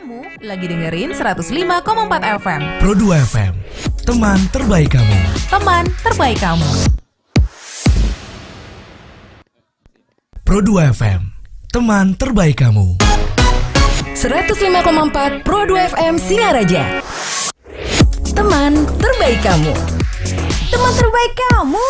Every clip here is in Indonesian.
Kamu lagi dengerin 105,4 FM Pro 2 FM, teman terbaik kamu. Teman terbaik kamu. Pro 2 FM, teman terbaik kamu. 105,4 Pro 2 FM Singaraja. Teman terbaik kamu. Teman terbaik kamu.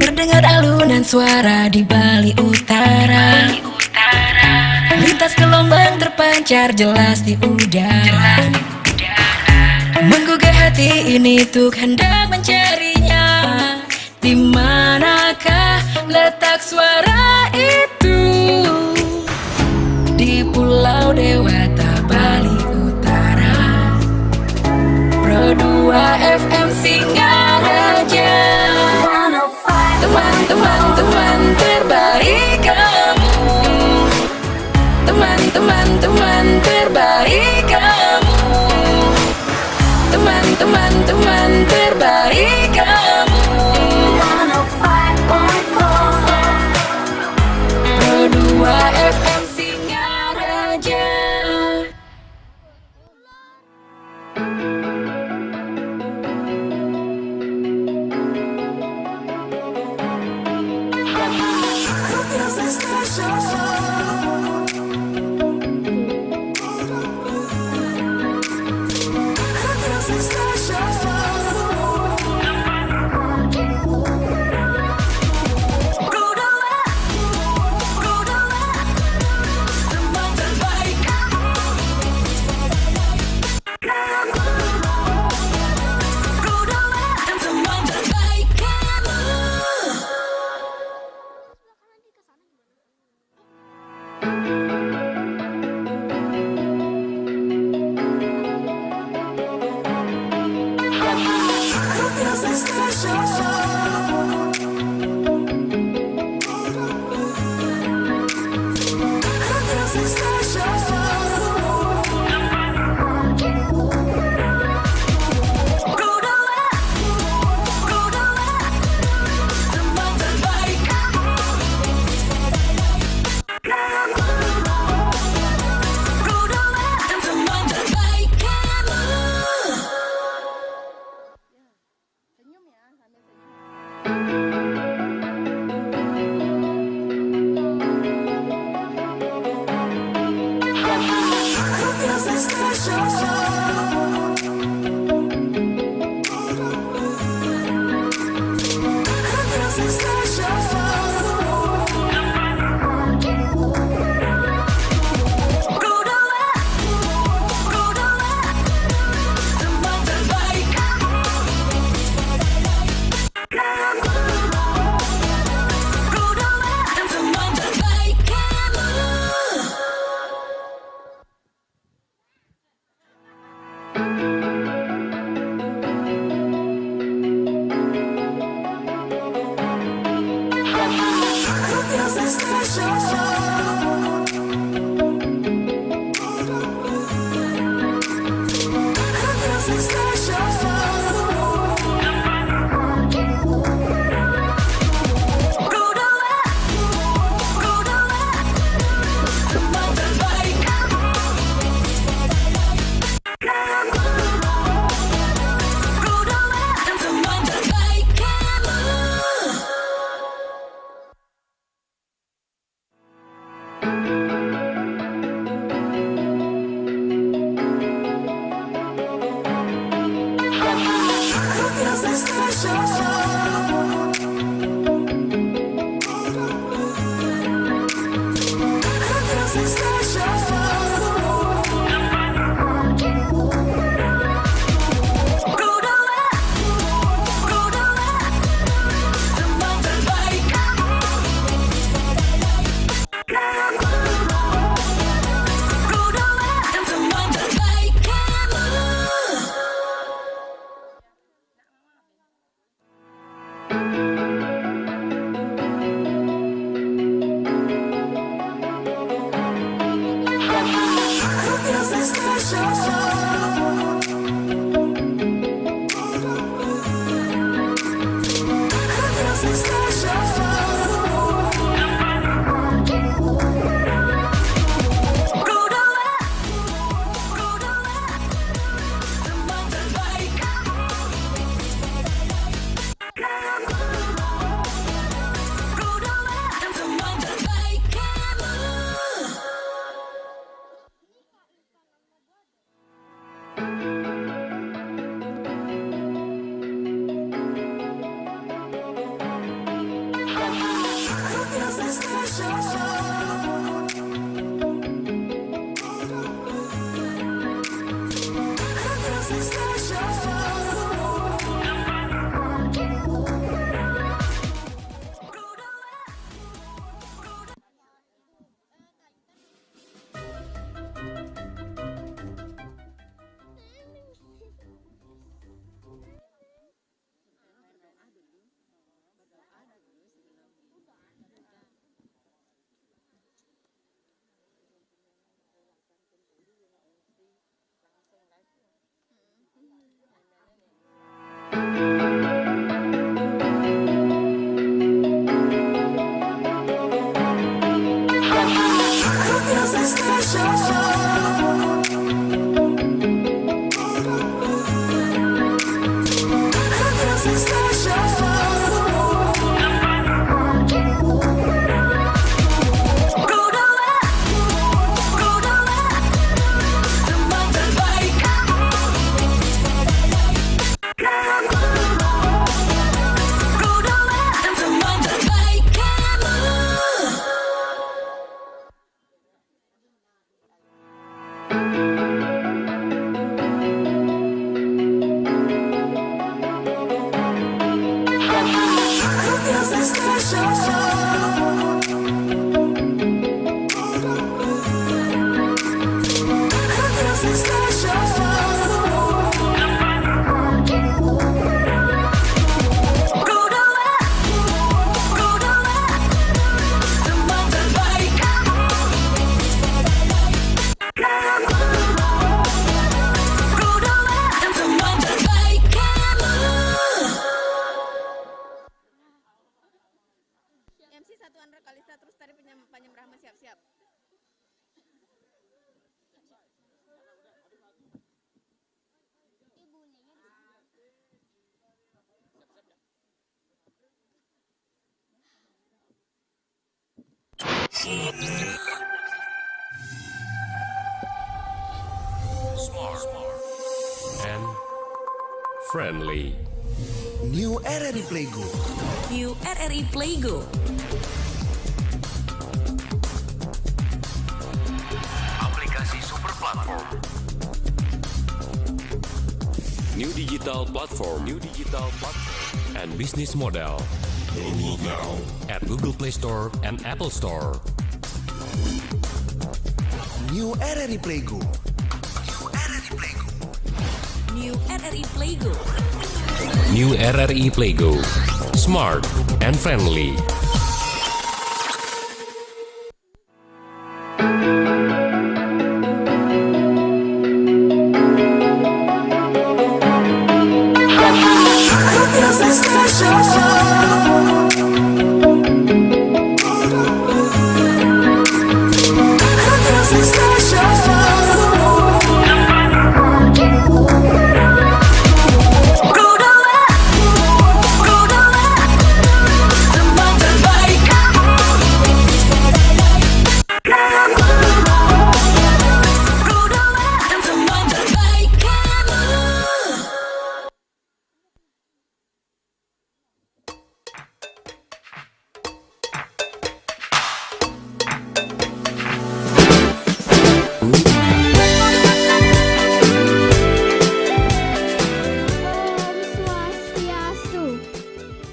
Terdengar alunan suara di Bali Utara. Lintas gelombang terpancar jelas di udara. Menggugah hati ini tuk hendak mencarinya. Di manakah letak suara itu? Di Pulau Dewata, Bali Utara. Pro 2 FM Singaraja. Teman-teman terbaik kamu. Teman-teman terbaik kamu. Teman-teman terbaik kamu. Pro 2 FM Singaraja. MC satu Andra Kalista terus tadi Panyam Rahma siap-siap. Smart and friendly. New RRI Playgo. New RRI Playgo. Aplikasi super platform. New digital platform. And business model. Download now at Google Play Store and Apple Store. New RRI Playgo. New RRI Playgo. New RRI Playgo. Smart and friendly.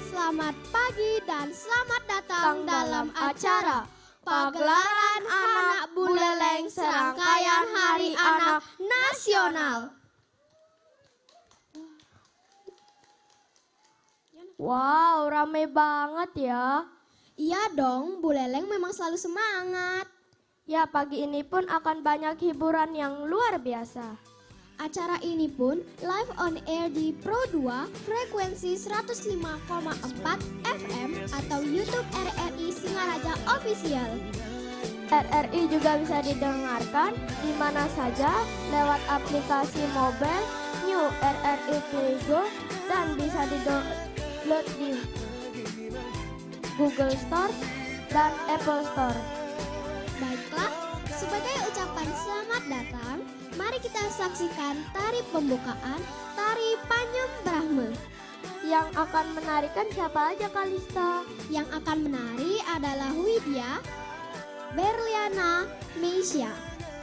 Selamat pagi dan selamat datang dalam acara Pagelaran Anak Buleleng Serangkaian Hari Anak Nasional. Wow, rame banget ya. Iya dong, Buleleng memang selalu semangat. Ya, pagi ini pun akan banyak hiburan yang luar biasa. Acara ini pun live on air di Pro 2 frekuensi 105,4 FM atau YouTube RRI Singaraja Official. RRI juga bisa didengarkan di mana saja lewat aplikasi mobile New RRI Playgo dan bisa di-download di Google Store dan Apple Store. Baiklah, sebagai ucapan selamat datang, mari kita saksikan tari pembukaan Tari Panyam Brahma. Yang akan menarikan siapa aja, Kalista? Yang akan menari adalah Widya, Berliana, Meisya.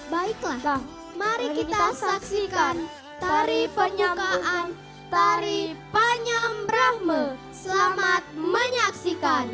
Baiklah, mari kita saksikan tari pembukaan, tari Panyambrahme. Selamat menyaksikan.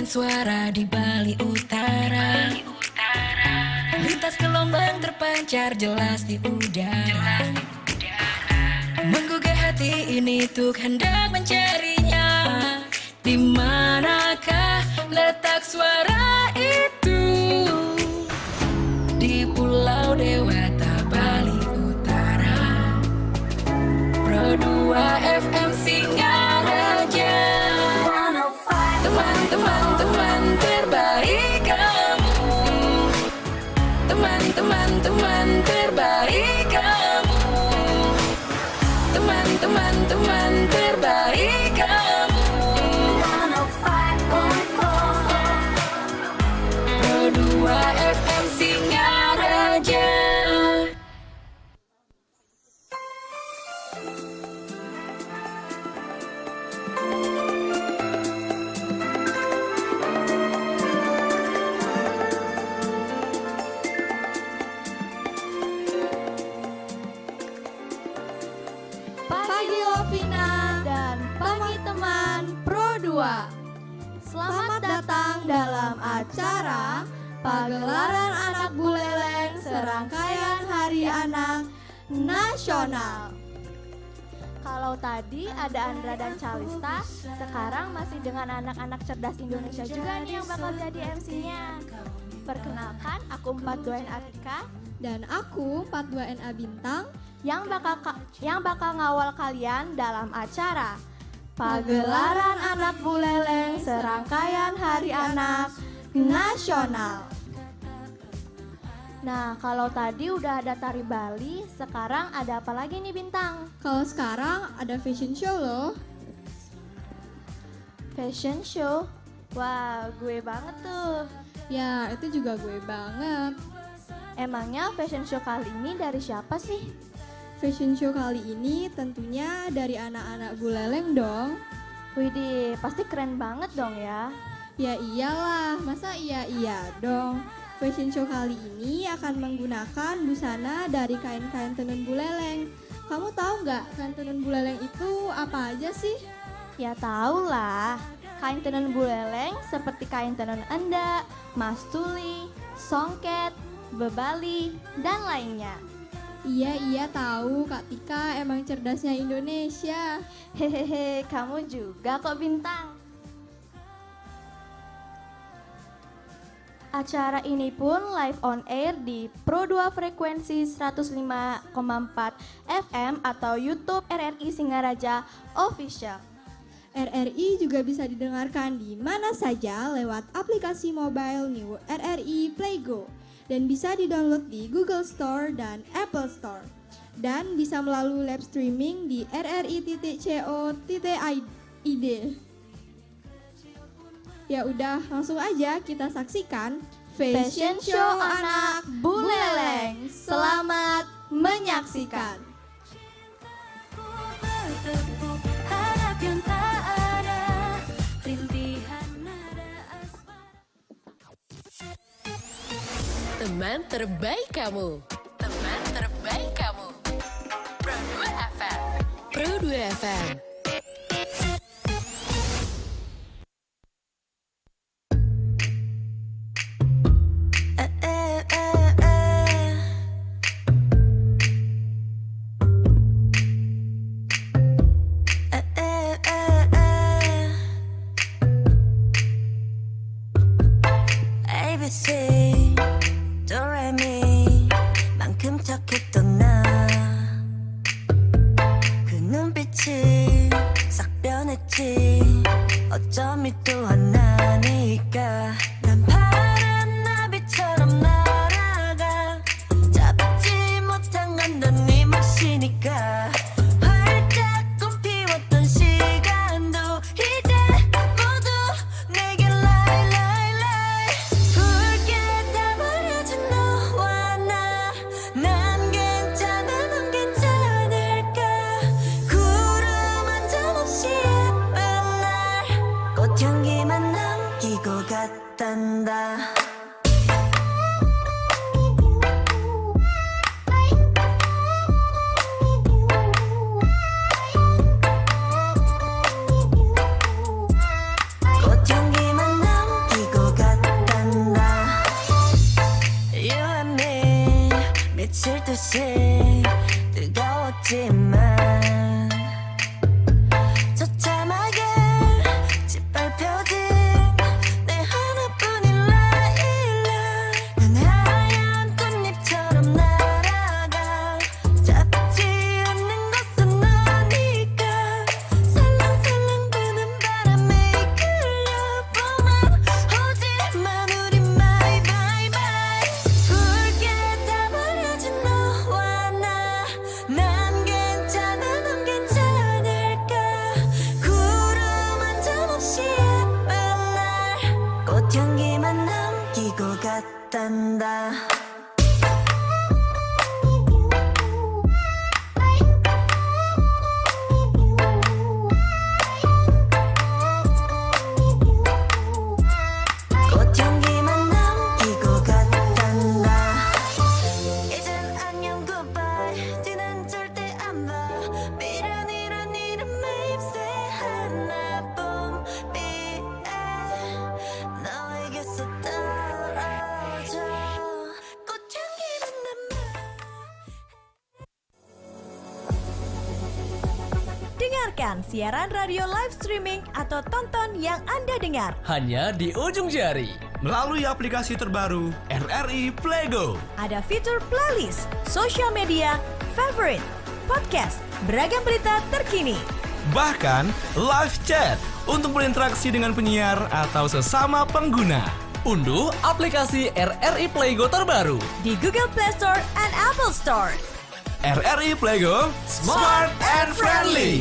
Pancarkan suara di Bali Utara. Lintas gelombang terpancar jelas di udara. Menggugah hati ini tuk hendak mencarinya. Di manakah letak suara itu? Di Pulau Dewata, Bali Utara. Pro 2 FM Singaraja. Teman-teman terbaik kamu. Teman-teman terbaik kamu. Teman-teman terbaik kamu. Pro 2 FM Singaraja. Pagi Lovina dan pagi teman Pro 2. Selamat datang dalam acara Pagelaran Anak Buleleng Serangkaian Hari Anak Nasional. Kalau tadi ada Andra dan Calista, sekarang masih dengan anak-anak cerdas Indonesia juga nih yang bakal jadi MC-nya. Perkenalkan, aku 42N Atika Dan aku 42NA Bintang yang bakal ngawal kalian dalam acara Pagelaran Anak Buleleng Serangkaian Hari Anak Nasional. Nah, kalau tadi udah ada tari Bali, sekarang ada apa lagi nih Bintang? Kalau sekarang ada fashion show loh. Fashion show? Wah, gue banget tuh. Ya, itu juga gue banget. Emangnya fashion show kali ini dari siapa sih? Fashion show kali ini tentunya dari anak-anak Buleleng dong. Widih, pasti keren banget dong ya. Ya iyalah, masa iya dong. Fashion show kali ini akan menggunakan busana dari kain-kain tenun Buleleng. Kamu tahu nggak kain tenun Buleleng itu apa aja sih? Ya tahu lah, kain tenun Buleleng seperti kain tenun endak, mas tuli, songket, bebali, dan lainnya. Iya tahu Kak Tika emang cerdasnya Indonesia. Hehehe, kamu juga kok Bintang. Acara ini pun live on air di Pro 2 frekuensi 105,4 FM atau YouTube RRI Singaraja Official. RRI juga bisa didengarkan di mana saja lewat aplikasi mobile New RRI Playgo dan bisa didownload di Google Store dan Apple Store. Dan bisa melalui live streaming di rri.co.id. Ya udah, langsung aja kita saksikan Fashion Show Anak Buleleng. Selamat menyaksikan. Teman terbaik kamu. Teman terbaik kamu. Pro 2 FM. Pro 2 FM. 만큼 착했던 나 그 눈빛이 싹 변했지 어쩜 또 하나니까 난 파란 나비처럼 날아가 잡지 못한 건 넌 네 몫이니까 활짝 꽃피웠던 시간도 이제 모두 내게 lie 붉게 미칠 듯이 뜨거웠지만 처참하게 짓밟혀진 내 하나뿐인 라일락 난 하얀 꽃잎처럼 날아가 잡지 않는 것은 너니까 살랑살랑 부는 바람에 이끌려보면 오지만 우린 마이 마이 마이 굵게 다버려진 너와 난 괜찮아 넌 괜찮을까 구름 한 점 없이 예쁜 날 꽃향기만 남기고 갔단다 꽃향기만 남기고 갔단다 이젠 안녕 굿바이 뒤는 절대 안 봐 미련이란 이름에 입새 하나 봄비에 너에게서 떨어져 꽃향기만 남아 Dengarkan siaran radio live streaming atau tonton yang Anda dengar. Hanya di ujung jari. Melalui aplikasi terbaru RRI Playgo. Ada fitur playlist, sosial media, favorite, podcast, beragam berita terkini. Bahkan live chat untuk berinteraksi dengan penyiar atau sesama pengguna. Unduh aplikasi RRI Playgo terbaru. Di Google Play Store and Apple Store. RRI Playgo, smart and friendly.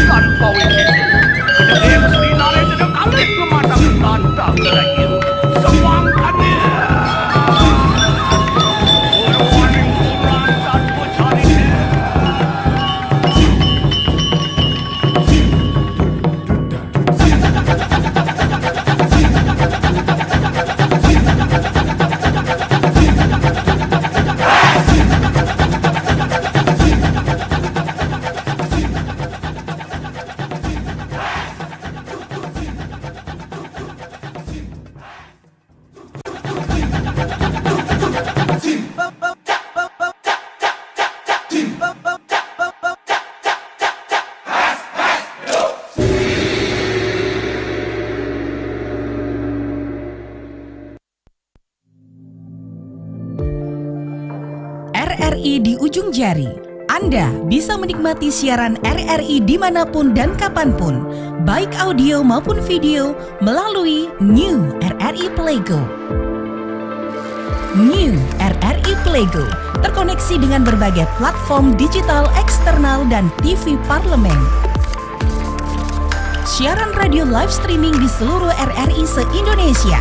dan polisi. Kedeng selinare sedang alih ke mata tanda kerayu. Semangkanya. Berwaring kurang dan bercari. RRI di ujung jari. Anda bisa menikmati siaran RRI dimanapun dan kapanpun, baik audio maupun video, melalui New RRI Playgo. New RRI Playgo terkoneksi dengan berbagai platform digital eksternal dan TV parlemen. Siaran radio live streaming di seluruh RRI se-Indonesia.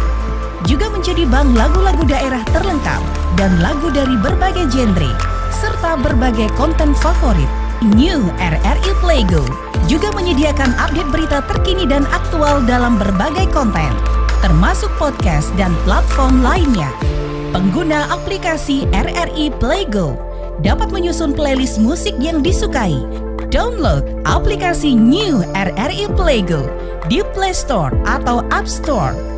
Juga menjadi bank lagu-lagu daerah terlengkap dan lagu dari berbagai genre, serta berbagai konten favorit. New RRI Playgo juga menyediakan update berita terkini dan aktual dalam berbagai konten, termasuk podcast dan platform lainnya. Pengguna aplikasi RRI Playgo dapat menyusun playlist musik yang disukai. Download aplikasi New RRI Playgo di Play Store atau App Store.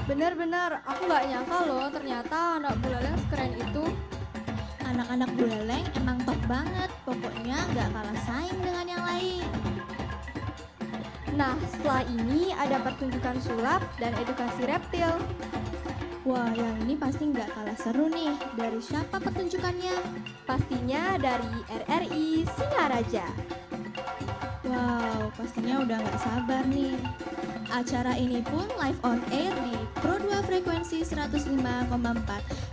Bener-bener, aku gak nyangka loh ternyata anak Buleleng sekeren itu. Anak-anak Buleleng emang top banget, pokoknya gak kalah saing dengan yang lain. Nah, setelah ini ada pertunjukan sulap dan edukasi reptil. Wah, yang ini pasti gak kalah seru nih. Dari siapa pertunjukannya? Pastinya dari RRI Singaraja. Wow, pastinya udah gak sabar nih. Acara ini pun live on air di Pro 2 frekuensi 105,4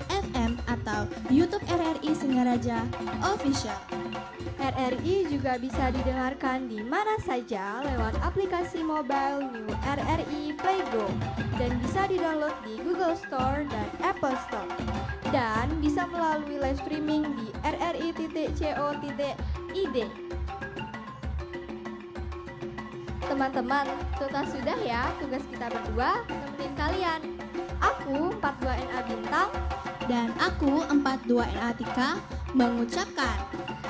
FM atau YouTube RRI Singaraja Official. RRI juga bisa didengarkan di mana saja lewat aplikasi mobile New RRI Playgo dan bisa didownload di Google Store dan Apple Store. Dan bisa melalui live streaming di rri.co.id. Teman-teman, tuntas sudah ya tugas kita berdua nemenin kalian. Aku 42NA Bintang dan aku 42NA Tika mengucapkan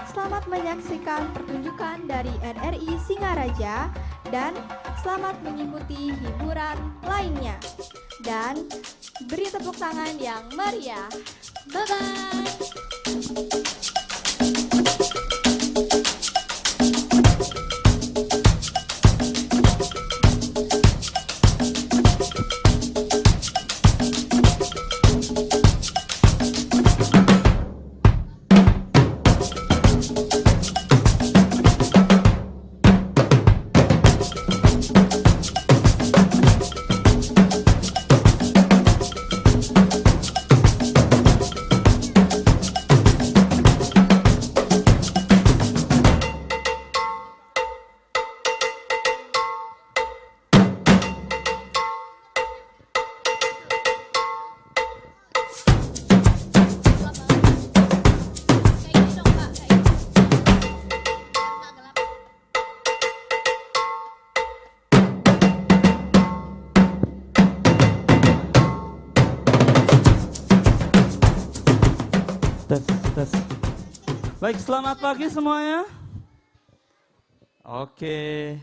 selamat menyaksikan pertunjukan dari RRI Singaraja dan selamat mengikuti hiburan lainnya. Dan beri tepuk tangan yang meriah. Bye-bye. Tes. Baik, selamat pagi semuanya. Oke.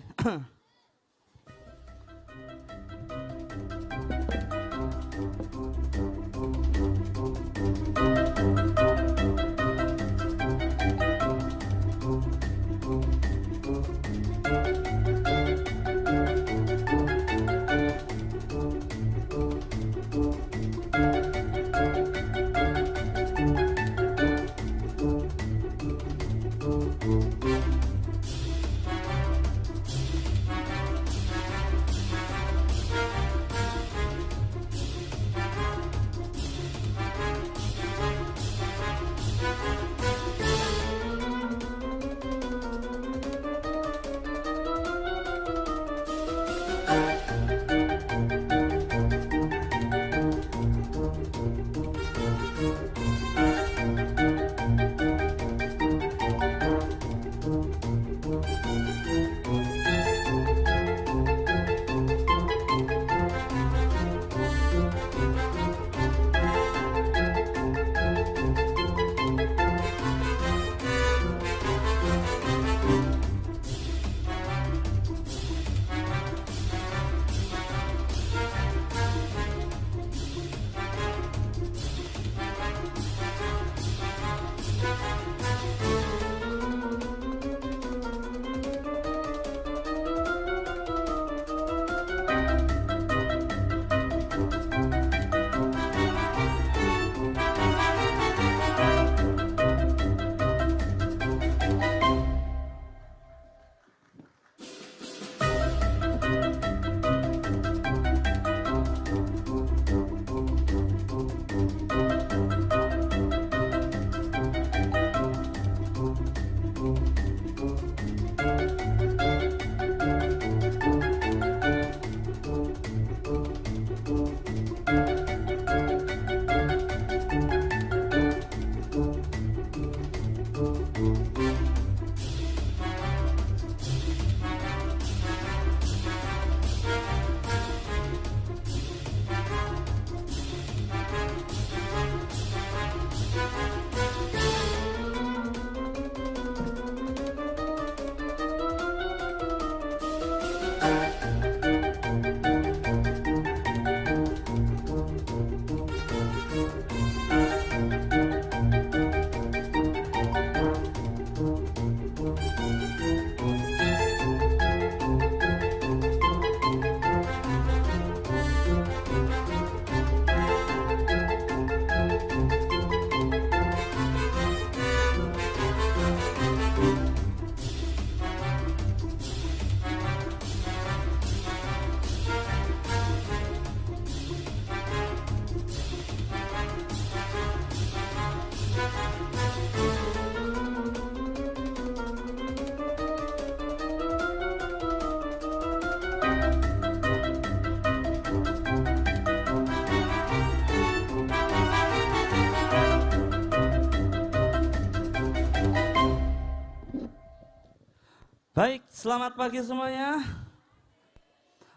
Baik, selamat pagi semuanya.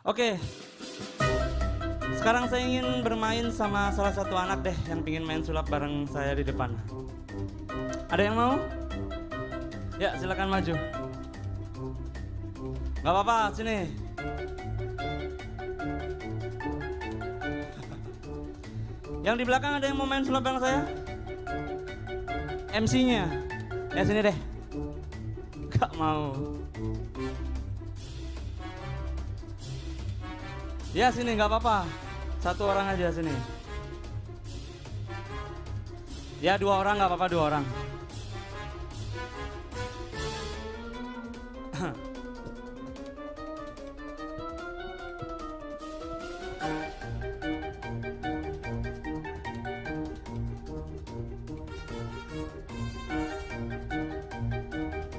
Oke, sekarang saya ingin bermain sama salah satu anak deh yang pingin main sulap bareng saya di depan. Ada yang mau? Ya, silakan maju. Gak apa-apa, sini. Yang di belakang ada yang mau main sulap bareng saya? MC-nya. Ya, sini deh. Gak mau. Ya, sini gak apa-apa. Satu orang aja sini. Ya, 2 orang gak apa-apa, 2 orang.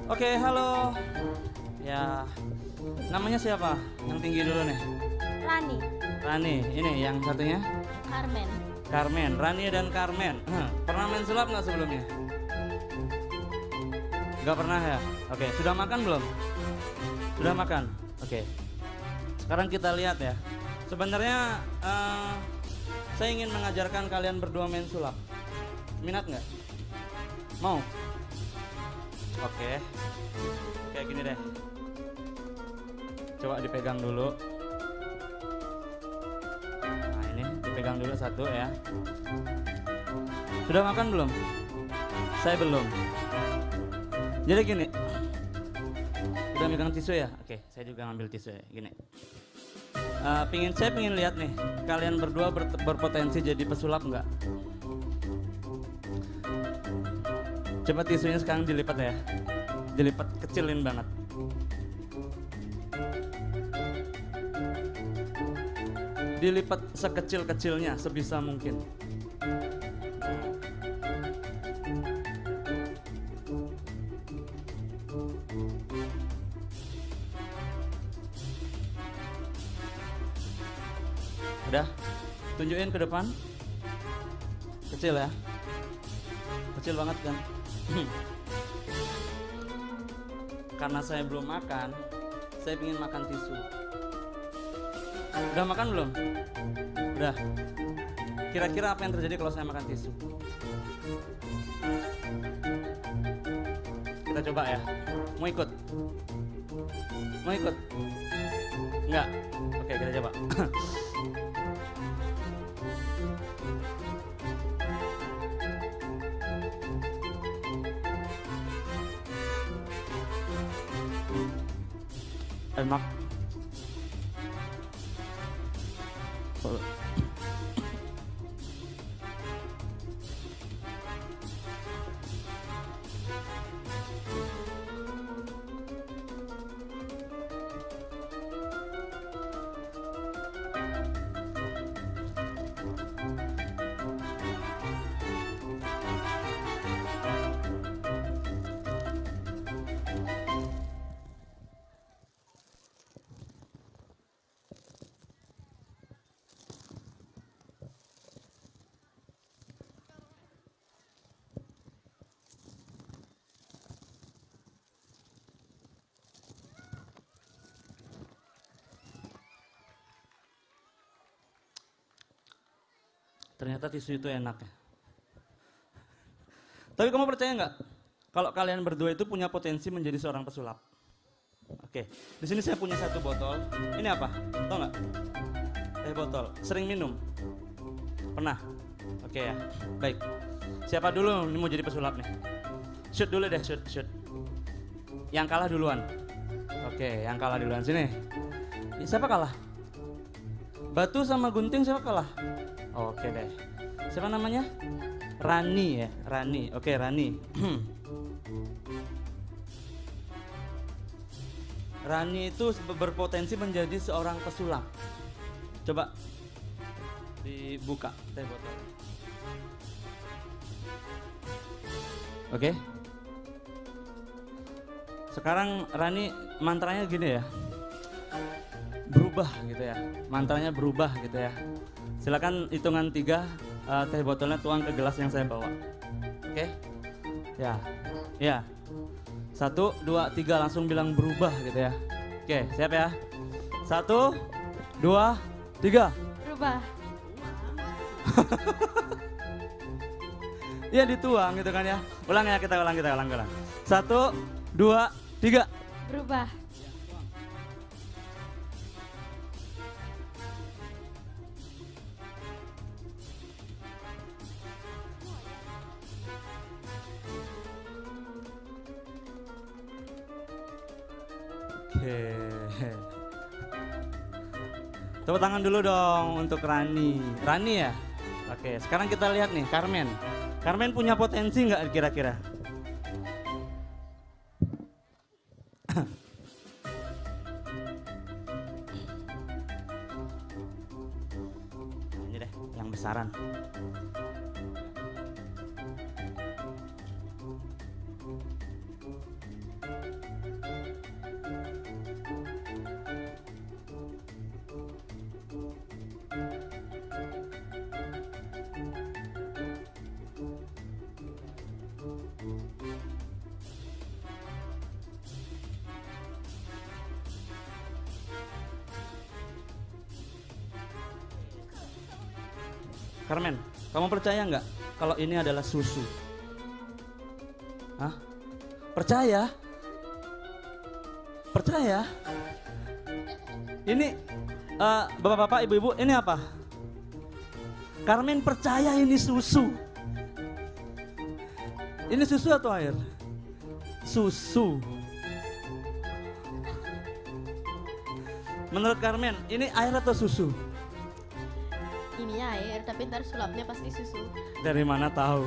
Oke, halo. Ya, namanya siapa? Yang tinggi dulu nih. Rani. Rani, ini yang satunya? Carmen. Carmen, Rani dan Carmen. Pernah main sulap nggak sebelumnya? Nggak pernah ya? Oke, sudah makan belum? Sudah makan? Oke. Sekarang kita lihat ya. Sebenarnya saya ingin mengajarkan kalian berdua main sulap. Minat nggak? Mau? Oke. Kayak gini deh. Coba dipegang dulu. Nah, ini dipegang dulu satu ya. Sudah makan belum? Saya belum. Jadi gini. Udah megang tisu ya? Oke, saya juga ngambil tisu ya. Gini. Saya pingin lihat nih, kalian berdua berpotensi jadi pesulap nggak? Coba tisunya sekarang dilipat ya. Dilipat, kecilin banget. Dilipat sekecil-kecilnya sebisa mungkin. Udah? Tunjukin ke depan. Kecil ya. Kecil banget kan? Karena saya belum makan, saya ingin makan tisu. Udah makan belum? Udah. Kira-kira apa yang terjadi kalau saya makan tisu? Kita coba ya. Mau ikut? Mau ikut? Enggak? Oke, kita coba. Enak. Ternyata tisu itu enak ya. Tapi kamu percaya nggak? Kalau kalian berdua itu punya potensi menjadi seorang pesulap. Oke, di sini saya punya satu botol. Ini apa? Tahu nggak? Teh botol. Sering minum? Pernah? Oke ya, baik. Siapa dulu ini mau jadi pesulap nih? Shoot dulu deh, shoot. Yang kalah duluan. Oke, yang kalah duluan. Sini. Siapa kalah? Batu sama gunting siapa kalah? Oke deh. Siapa namanya? Rani ya, Rani. Oke, Rani. Rani itu berpotensi menjadi seorang pesulap. Coba dibuka teh botol. Oke. Sekarang Rani mantranya gini ya. Berubah gitu ya. Mantranya berubah gitu ya. Silakan hitungan 3 teh botolnya tuang ke gelas yang saya bawa. Oke? Ya. Ya. 1, 2, 3 langsung bilang berubah gitu ya. Oke, siap ya. 1, 2, 3. Berubah. Iya dituang gitu kan ya. Ulang ya, kita ulang. 1, 2, 3. Berubah. Oke. Tepuk tangan dulu dong untuk Rani. Rani ya? Oke, sekarang kita lihat nih Carmen. Carmen punya potensi nggak kira-kira? Ini deh, yang besaran. Carmen, kamu percaya nggak kalau ini adalah susu? Hah? Percaya? Percaya? Ini bapak-bapak, ibu-ibu, ini apa? Carmen percaya ini susu. Ini susu atau air? Susu. Menurut Carmen, ini air atau susu? Ini air, tapi ntar sulapnya pasti susu. Dari mana tahu?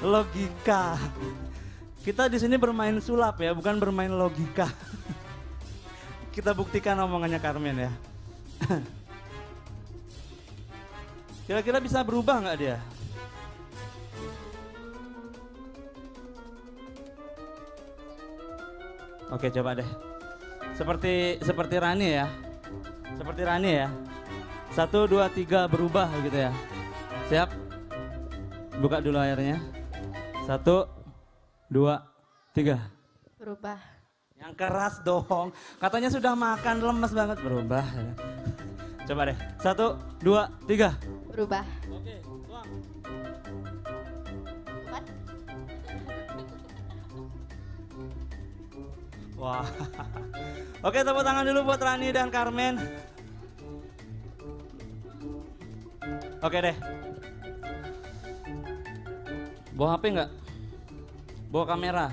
Logika. Kita di sini bermain sulap ya, bukan bermain logika. Kita buktikan omongannya Carmen ya. Kira-kira bisa berubah nggak dia? Oke, coba deh. Seperti Rani ya. Seperti Rani ya. 1, 2, 3 berubah gitu ya. Siap? Buka dulu airnya. 1, 2, 3. Berubah. Yang keras dong. Katanya sudah makan lemes banget. Berubah. Coba deh. 1, 2, 3. Berubah. Oke, tuang. Bukan? Wah. Oke, tepuk tangan dulu buat Rani dan Carmen. Oke deh. Bawa HP nggak? Bawa kamera.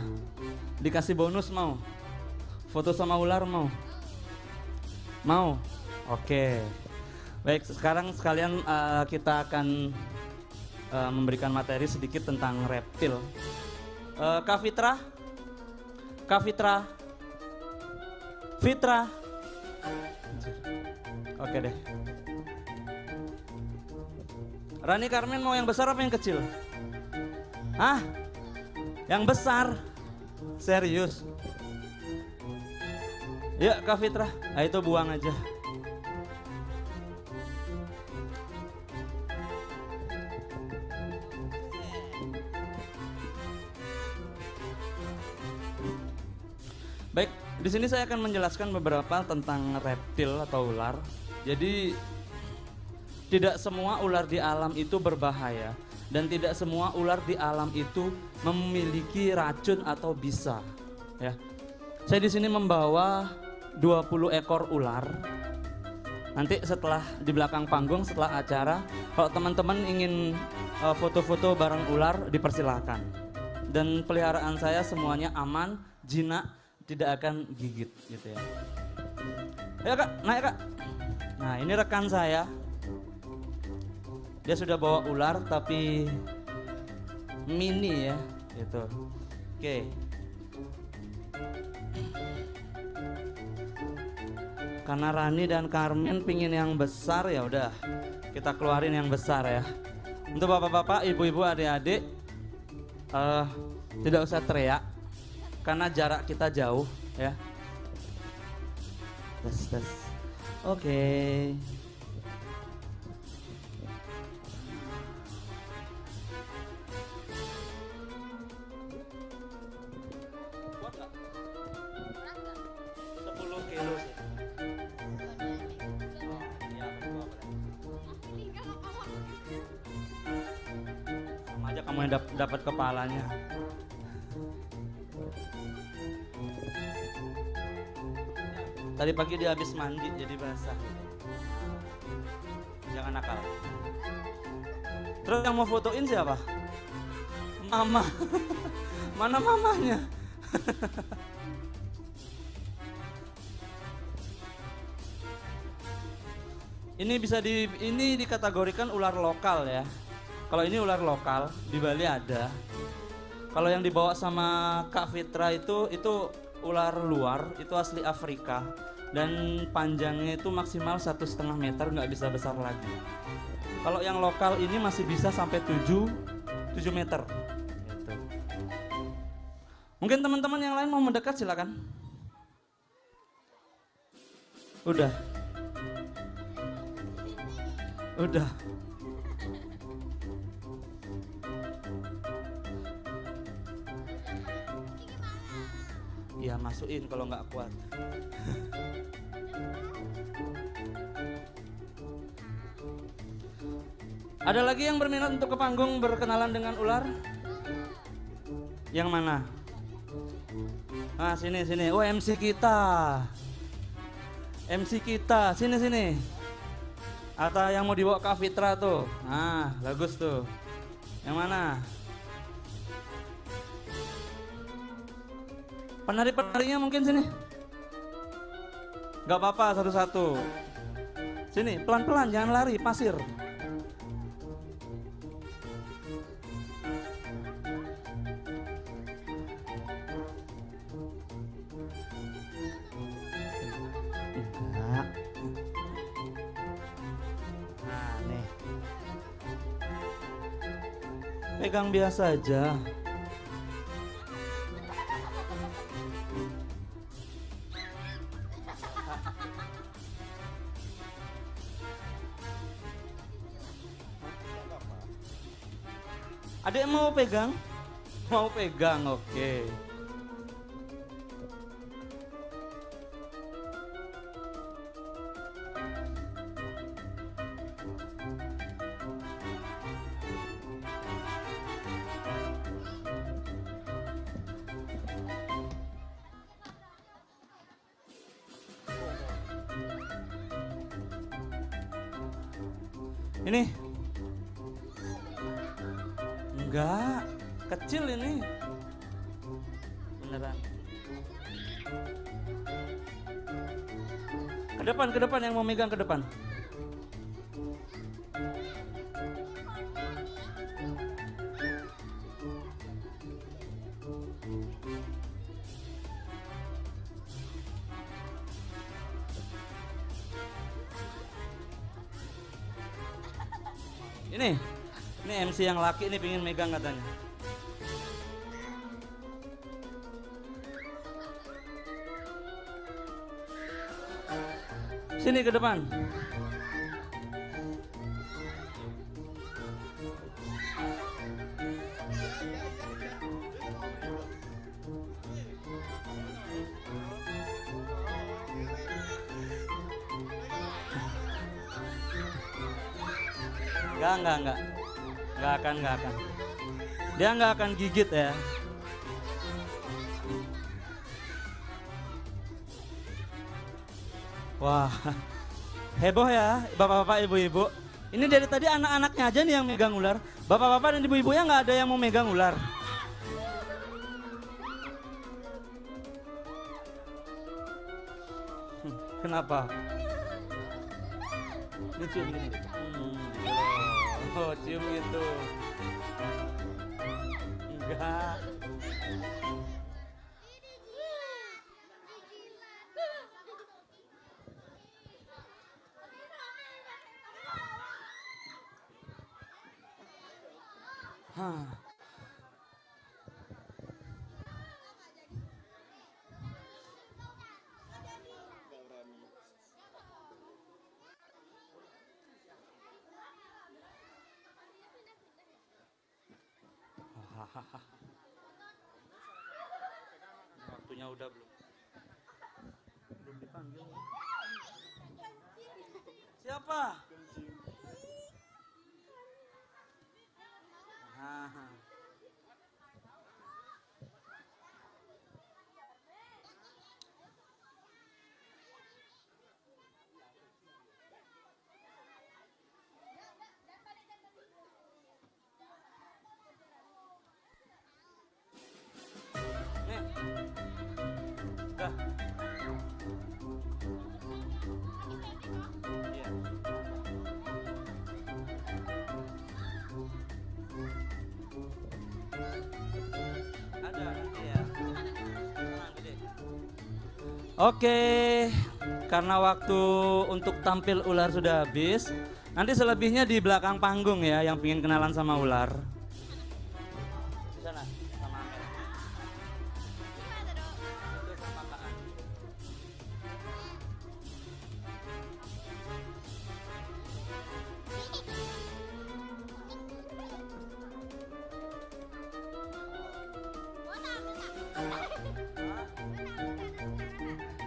Dikasih bonus mau? Foto sama ular mau? Mau? Oke. Baik, sekarang sekalian kita akan memberikan materi sedikit tentang reptil. Kak Fitra? Kak Fitra? Fitra? Oke deh. Rani Carmen mau yang besar apa yang kecil? Hah? Yang besar? Serius? Ya Kak Fitra, nah, itu buang aja. Baik, di sini saya akan menjelaskan beberapa tentang reptil atau ular. Jadi tidak semua ular di alam itu berbahaya dan tidak semua ular di alam itu memiliki racun atau bisa. Ya, saya di sini membawa 20 ekor ular. Nanti setelah di belakang panggung setelah acara, kalau teman-teman ingin foto-foto bareng ular dipersilahkan. Dan peliharaan saya semuanya aman, jinak, tidak akan gigit gitu ya. Ayo Kak, naik Kak. Nah ini rekan saya. Dia sudah bawa ular tapi mini ya, gitu. Oke. Karena Rani dan Carmen pingin yang besar ya udah kita keluarin yang besar ya. Untuk bapak-bapak, ibu-ibu, adik-adik, tidak usah teriak karena jarak kita jauh ya. Tes. Oke. kamu yang dapat kepalanya. Tadi pagi dia habis mandi jadi basah. Jangan nakal. Terus yang mau fotoin siapa? Mama. Mana mamanya? Ini dikategorikan ular lokal ya. Kalau ini ular lokal di Bali ada. Kalau yang dibawa sama Kak Fitra itu ular luar, itu asli Afrika dan panjangnya itu maksimal 1,5 meter, nggak bisa besar lagi. Kalau yang lokal ini masih bisa sampai 7 meter. Gitu. Mungkin teman-teman yang lain mau mendekat silakan. Udah. Ya masukin kalau nggak kuat. Ada lagi yang berminat untuk ke panggung berkenalan dengan ular? Yang mana? Nah sini. Oh MC kita. Sini. Atau yang mau dibawa Kak Fitra tuh. Nah bagus tuh. Yang mana? Penari-penarinya mungkin sini. Gak apa-apa satu-satu. Sini pelan-pelan jangan lari pasir. Enggak. Nah nih. Pegang biasa aja. Adek mau pegang? Mau pegang, oke. Ini enggak, kecil ini. Beneran. Ke depan yang mau megang ke depan. Ini MC yang laki ini pingin megang katanya. Sini ke depan. Enggak. Enggak akan. Dia enggak akan gigit ya. Wah, heboh ya bapak-bapak ibu-ibu. Ini dari tadi anak-anaknya aja nih yang megang ular. Bapak-bapak dan ibu-ibunya nggak ada yang mau megang ular. Kenapa? Ini cium gini. Oh, cium gitu. Enggak. Waktunya udah belum? Belum dipanggil. Siapa? Oke, karena waktu untuk tampil ular sudah habis, nanti selebihnya di belakang panggung ya yang pengen kenalan sama ular. Di sana, sama Amel. Itu sama Kak Andi.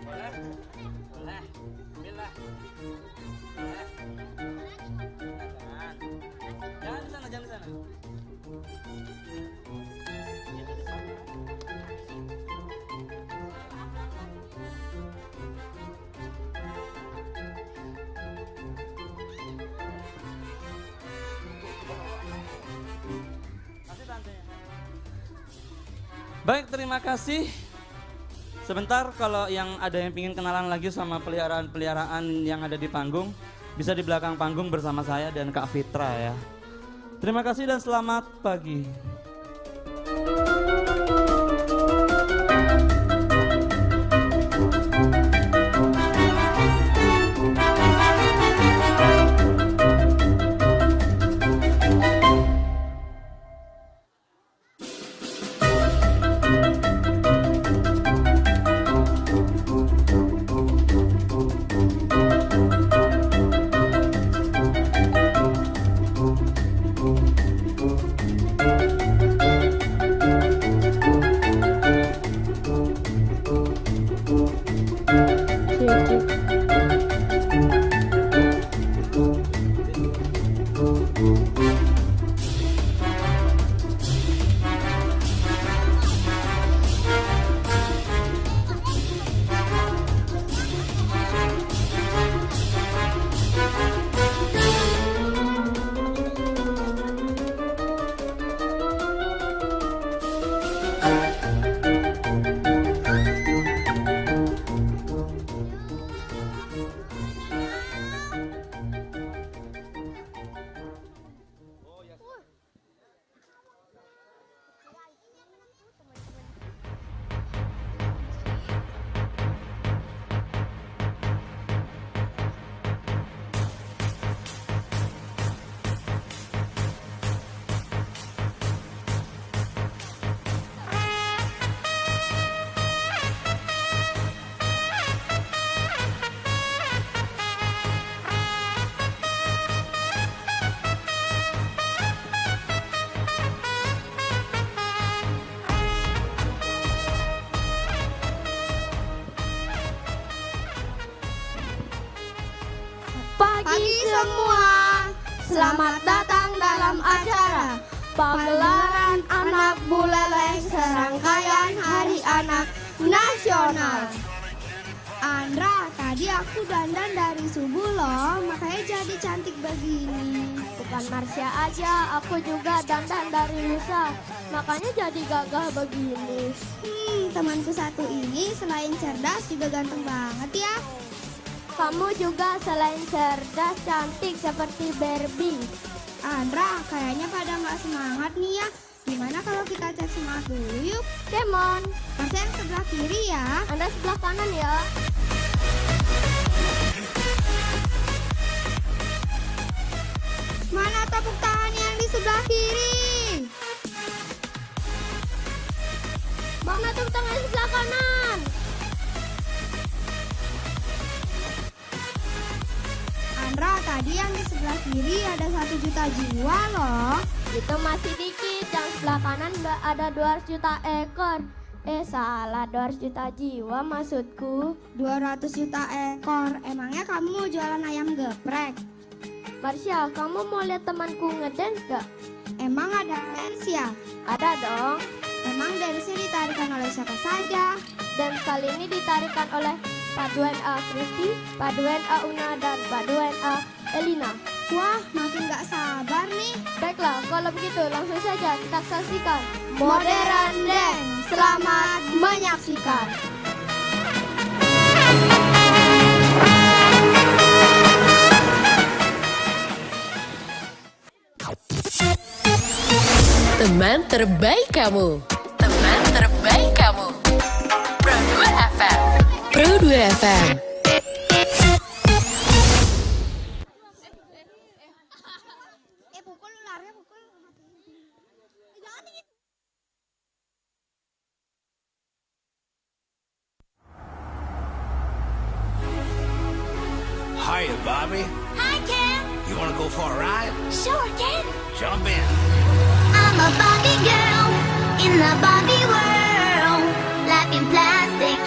Boleh? Boleh. Ambillah. Boleh. Jangan di sana, jangan di sana. Itu di sana. Kasih tantenya. Baik, terima kasih. Sebentar, kalau yang ada yang ingin kenalan lagi sama peliharaan-peliharaan yang ada di panggung, bisa di belakang panggung bersama saya dan Kak Fitra ya. Terima kasih dan selamat pagi. Pagi semua, selamat datang dalam acara pagelaran anak buleleng serangkaian Hari Anak Nasional. Andra, tadi aku dandan dari subuh loh, makanya jadi cantik begini. Bukan Marsha aja, aku juga dandan dari lusa, makanya jadi gagah begini. Temanku satu ini selain cerdas juga ganteng banget ya. Kamu juga selain cerdas cantik seperti Barbie. Andra, kayaknya pada nggak semangat nih ya. Gimana kalau kita cek semangat dulu yuk? Kemon, Mas yang sebelah kiri ya. Anda sebelah kanan ya. Mana tepuk tangan yang di sebelah kiri? Mana tepuk tangan di sebelah kanan? Andra, tadi yang di sebelah kiri ada 1 juta jiwa loh. Itu masih dikit, yang sebelah kanan ada 200 juta ekor. Salah, 200 juta jiwa maksudku. 200 juta ekor, emangnya kamu mau jualan ayam geprek? Marsha, kamu mau lihat temanku ngedance gak? Emang ada dance ya? Ada dong. Emang dance-nya ditarikan oleh siapa saja? Dan kali ini ditarikan oleh Paduan A Kristi, Paduan A Una, dan Paduan A Elina. Wah, makin gak sabar nih. Baiklah, kalau begitu langsung saja kita saksikan Modern Dance. Selamat menyaksikan. Teman terbaik kamu. Teman terbaik kamu. Pro 2 FM. Pro 2 FM. Hiya, Bobby. Hi, Ken. You want to go for a ride? Sure, Ken. Jump in. I'm a Barbie girl in the Barbie world. Life in plastic,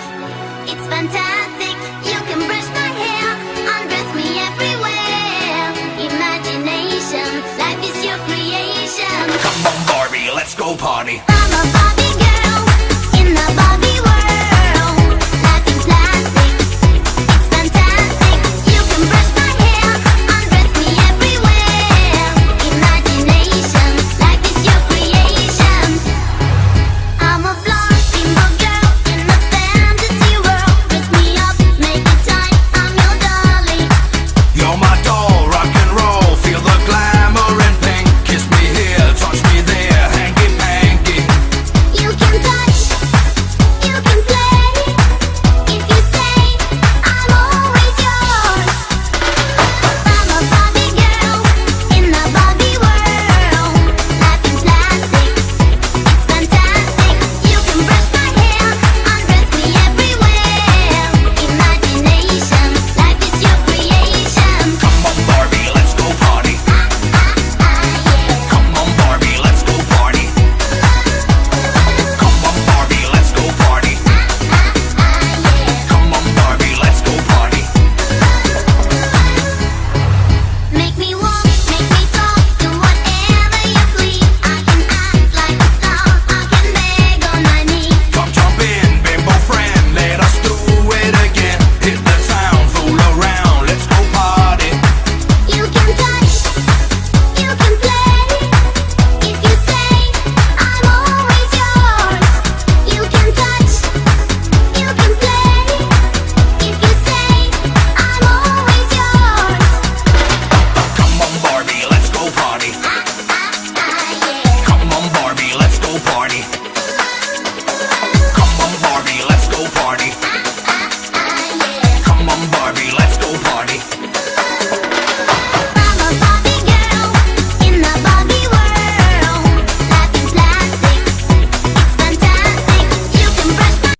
it's fantastic. You can brush my hair, undress me everywhere. Imagination, life is your creation. Come on, Barbie, let's go party. I'm a Barbie girl in the Barbie world. Life in plastic, it's fantastic. You can brush my hair, undress me everywhere. Imagination, life is your creation. I'm a blonde bimbo girl in a fantasy world. Dress me up, make it tight, I'm your darling. You're my doll, rock and roll. Feel the glamour and pink. Kiss me here, touch me there, hanky panky. You can touch, you can play. If you say I'm always yours. I'm a Barbie girl in the Barbie world. Life in plastic, it's fantastic. You can brush my hair, undress me everywhere. Imagination, life is your creation. Come on, Barbie, let's go party. Come on, Barbie, let's go party. Come on, Barbie, let's go party. Come on, Barbie, let's go party. Make me walk, make me talk, do whatever you please. I can act like a star, I can beg on my knees. Come jump in, bimbo friend, let us do it again. Hit the town, fool around, let's go party. You can touch, you can play. If you say I'm always yours. You can touch, you can play. If you say I'm always yours. Come on, Barbie, let's go party. Come on, Barbie, let's go party. Come on, Barbie, let's go party. Come on, Barbie, let's go party. I'm a Barbie girl in the Barbie world. Life in plastic, it's fantastic. You can brush my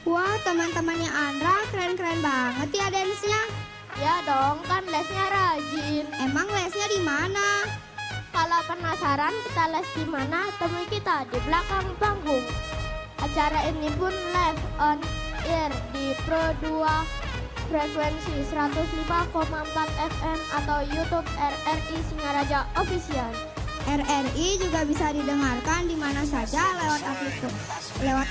Wah, teman-temannya Andra keren-keren banget ya dance-nya. Ya dong, kan lesnya rajin. Emang lesnya di mana? Kalau penasaran kita les di mana, temui kita di belakang panggung. Acara ini pun live on air di Pro 2 frekuensi 105,4 FM atau YouTube RRI Singaraja Official. RRI juga bisa didengarkan di mana saja lewat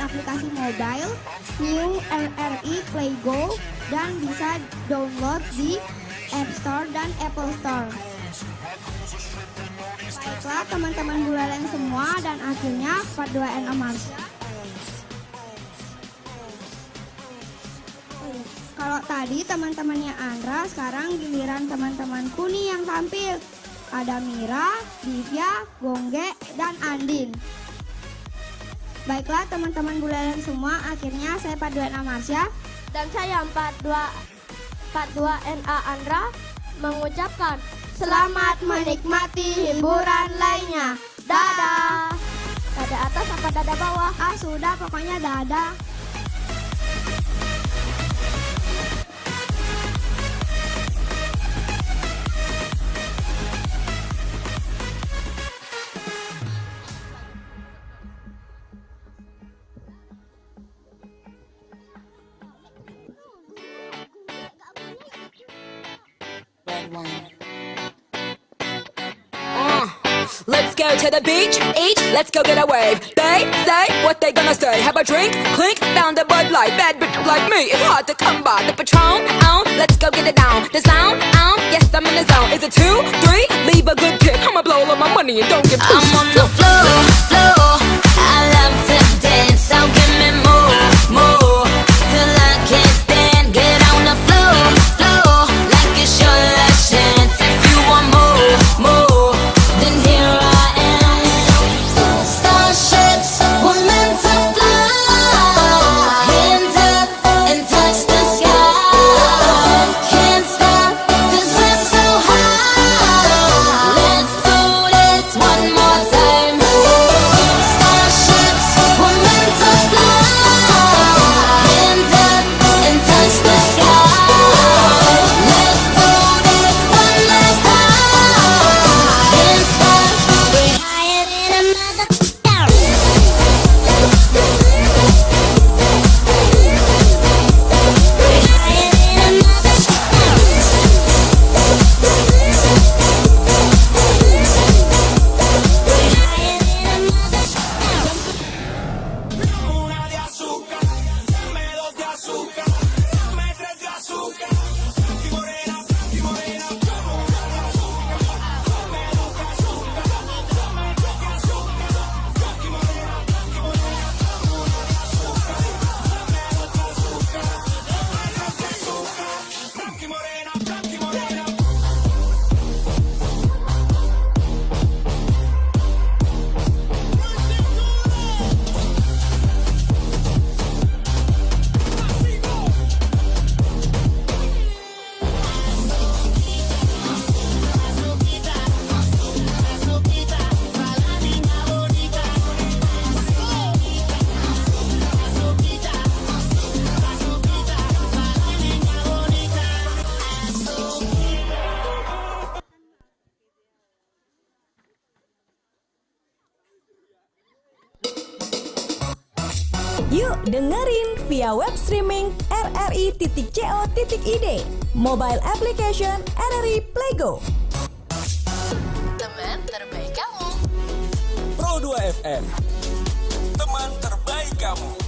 aplikasi mobile New RRI Play Go dan bisa download di App Store dan Apple Store. Baiklah teman-teman Buleleng semua, dan akhirnya part 2 Marsha. Kalau tadi teman-temannya Andra, sekarang giliran teman-temanku nih yang tampil. Ada Mira, Divya, Gongge, dan Andin. Baiklah teman-teman Buleleng semua, akhirnya saya part 2 Marsha Dan saya 42 NA Andra mengucapkan selamat menikmati hiburan lainnya. Dadah. Dada atas apa dada bawah? Ah sudah, pokoknya dadah. Let's go to the beach, each, let's go get a wave. They say what they gonna say. Have a drink, clink, found a Bud Light. Bad bitch like me, it's hard to come by. The Patron, let's go get it down. The sound, yes, I'm in the zone. Is it 2, 3? Leave a good tip. I'ma blow on my money and don't get pushed. I'm on the floor. I love to dance, so give me more, till I can't stand. Get on the floor, like it's your last chance. If you want more, then here I am. Starships were meant to fly. Hands up and touch the sky. Can't stop 'cause we're so high. Let's do this one more time. Starships were meant to fly. Hands up and touch the sky. Let's do this one last time. Can't stop. We're higher than a mother. Yuk dengerin via web streaming rri.co.id, mobile application RRI Playgo. Teman terbaik kamu. Pro 2 FM, teman terbaik kamu.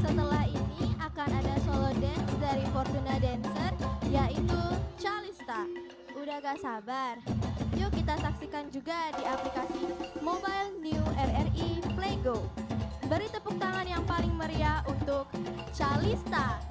Setelah ini akan ada solo dance dari Fortuna Dancer, yaitu Calista. Udah gak sabar? Yuk kita saksikan juga di aplikasi mobile New RRI Playgo. Beri tepuk tangan yang paling meriah untuk Calista.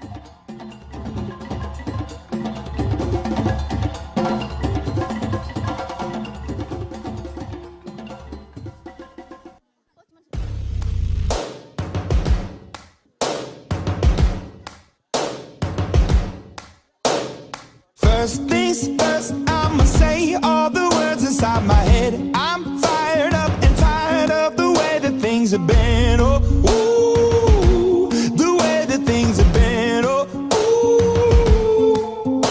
First things first, I'ma say all the words inside my head. I'm fired up and tired of the way that things have been. Oh, ooh, the way that things have been. Oh, ooh.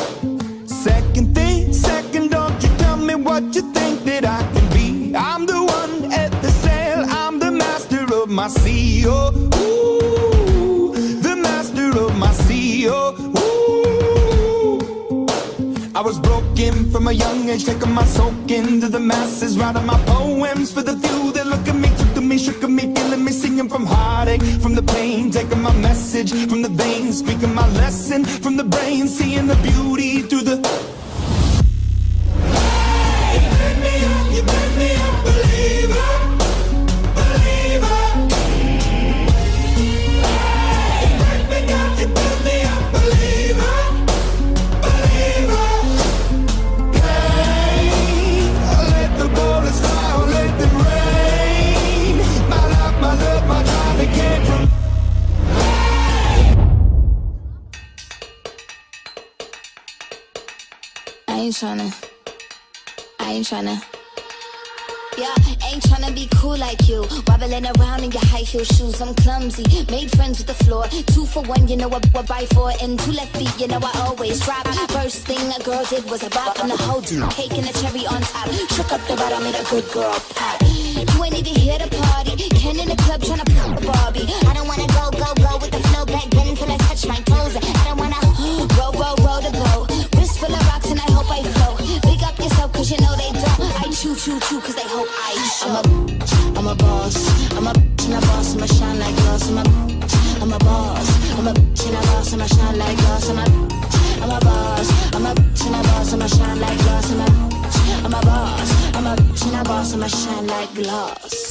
Second thing, second, don't you tell me what you think that I can be. I'm the one at the sail, I'm the master of my sea. Oh, ooh, the master of my sea. Oh, ooh. I was broken from a young age, taking my soak into the masses, writing my poems for the few that look at me, took to me, shook at me, feeling me, singing from heartache, from the pain, taking my message from the veins, speaking my lesson from the brain, seeing the beauty through the. Hey, you made me a believer, believer. Hey, break me down, you build me a believer. I ain't tryna. Yeah, ain't tryna be cool like you. Wobbling around in your high heel shoes, I'm clumsy. Made friends with the floor. 2 for 1, you know I buy 4. And 2 left feet, you know I always drop. First thing a girl did was a bop on the whole cake and a cherry on top. Shook up the bottom, made a good girl pop. You ain't even here to party. Ken in the club tryna pop a Barbie. I don't wanna go with the flow back then until I touch my toes. I don't wanna roll the boat. Wrist full of rocks and I hope I flow. Big up yourself cause you know they don't. boss. I'm a bitch and a boss, I'ma shine like glass. I'm a boss. I'm a bitch and a boss, I'ma shine like glass. I'm a boss. I'm a bitch and a boss, I'ma shine like glass. I'm a boss. I'm a bitch and a boss, I'ma shine like glass.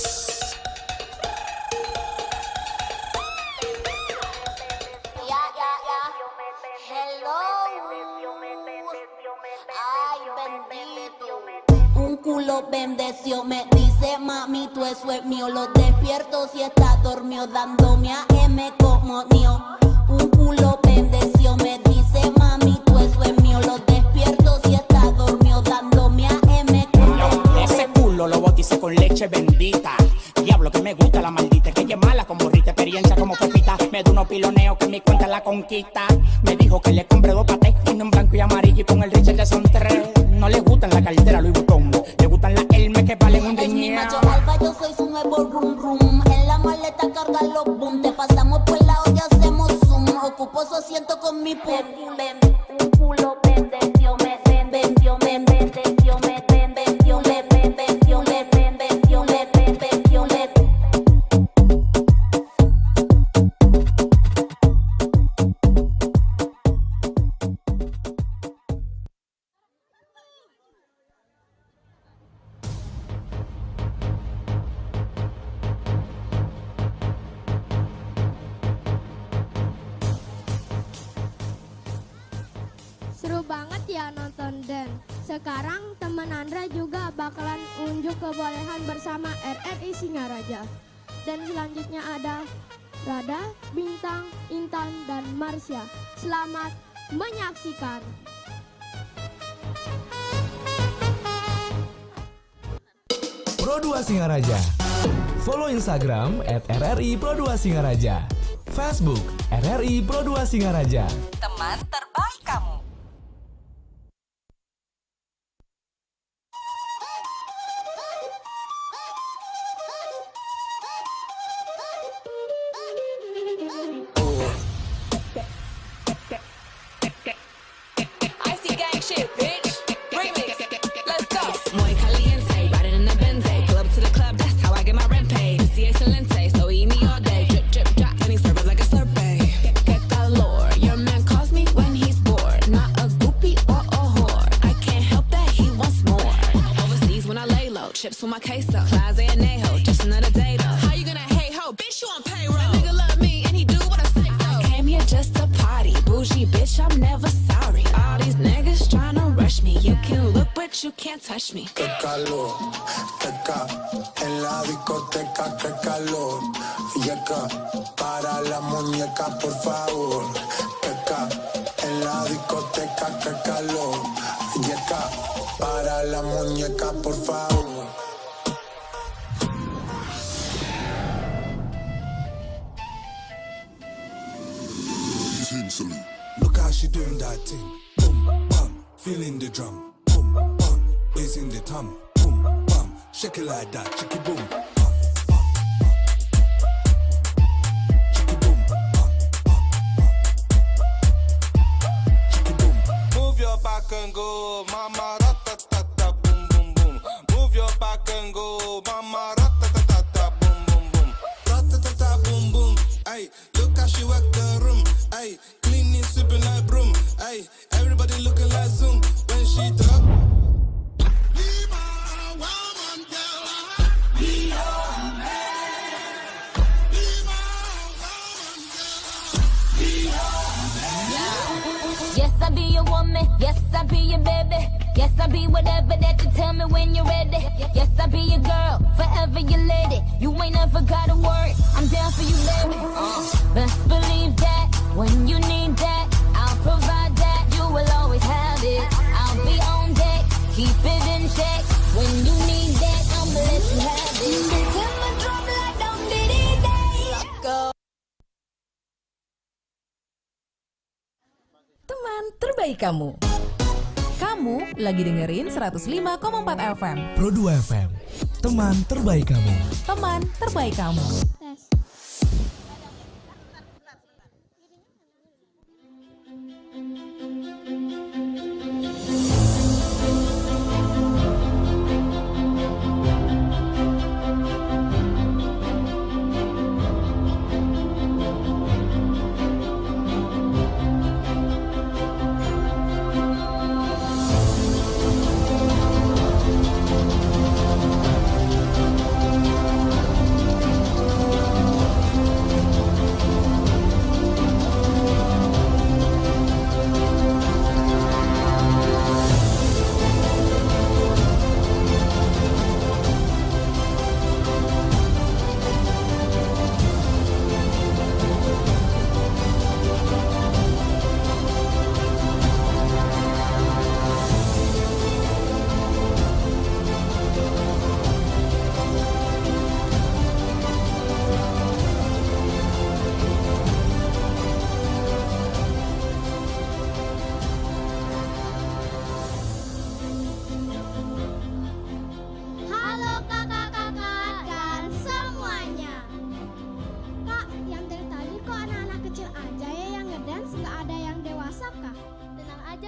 Un culo bendeció, me dice mami tú eso es mío. Lo despierto si está dormido, dándome a M como mío. Un culo bendeció, me dice mami tú eso es mío. Lo despierto si está dormido, dándome a M como mío. Ese culo lo bauticé con leche bendita. Diablo que me gusta la maldita, que ella es mala con borrita, experiencia como pepita. Me da unos piloneos que mi cuenta la conquista. Me dijo que le compré 2 patés, uno en blanco y amarillo y con el Richard ya son 3. No le gustan la cartera Louis Vuitton, le gustan las Hermes que valen un Es mi riñón. macho alfa, yo soy su nuevo rum rum. En la maleta carga los boom. Te pasamos por la olla, hacemos zoom. Ocupo su asiento con mi pum. Un culo bendeció, me bendeció, me bendeció, me bendeció, me bendeció, me bendeció, me bendeció, me Seru banget ya nonton Dan. Sekarang teman Andra juga bakalan unjuk kebolehan bersama RRI Singaraja. Dan selanjutnya ada Rada, Bintang, Intan, dan Marsha. Selamat menyaksikan. Pro2 Singaraja. Follow Instagram @RRI Pro2 Singaraja. Facebook RRI Pro2 Singaraja. Teman terbaik kamu. Icy gang shit, bitch. Remix. Let's go. Muy caliente, riding in the Bentley. Pull up to the club, that's how I get my rent paid. Si excelente, so eat me all day. Drip, drip, drop, and he serve it like a Slurpee. Get calor. Your man calls me when he's bored. Not a groupie or a whore. I can't help that he wants more. Overseas when I lay low, chips with my queso. Plaza and Ajo, just another day though. How you gonna hate ho? Bitch, you on payroll. That nigga love me and he do what I say so. I came here just to party. Bougie bitch, I'm never sorry. All these niggas tryna rush me. You can look, but you can't touch me. Qué calor, teca, en la discoteca, qué calor. Yeca, para la muñeca, por favor. Teca, en la discoteca, qué calor. Yeca, para la muñeca, por favor. Look how she doing that thing. Boom, bam, feeling the drum. Boom, bam, bass in the tom. Boom, bam, shake it like that. Shake it, boom. Move your back and go, mama, ratatata, boom, boom, boom. Move your back and go, mama, ratatata, boom, boom, boom. Ratatata, boom, boom. Ay, look how she work the room. Ay, cleaning, sweeping like broom. Ay, everybody looking like Zoom when she drop. Yes, I be your woman. Yes, I be your baby. Yes, I be whatever that you tell me when you're ready. Yes, I be your girl, forever your lady. You ain't never gotta worry, I'm down for you, baby. Best believe that when you need that, I'll provide that. You will always have it. I'll be on deck, keep it in check. When you need that, I'ma let you have it. Till my drum like don't did it day. Go. Teman terbaik kamu. Kamu lagi dengerin 105,4 FM. Pro2 FM. Teman terbaik kamu. Teman terbaik kamu.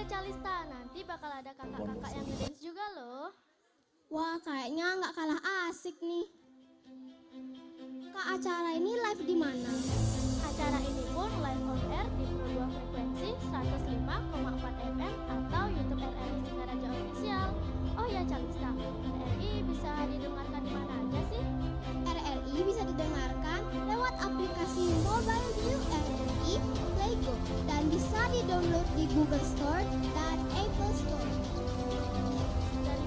ya Calista, nanti bakal ada kakak-kakak yang ngedance juga loh. Wah, kayaknya nggak kalah asik nih. Kak, acara ini live di mana? Acara ini pun live on air di Pro 2 frekuensi 105,4 FM atau YouTube RRI Singaraja Official. Oh ya Calista, RRI bisa didengarkan di mana aja sih? RRI bisa didengarkan lewat aplikasi mobile New RRI Playgo dan bisa di-download di Google Store dan Apple Store. Dan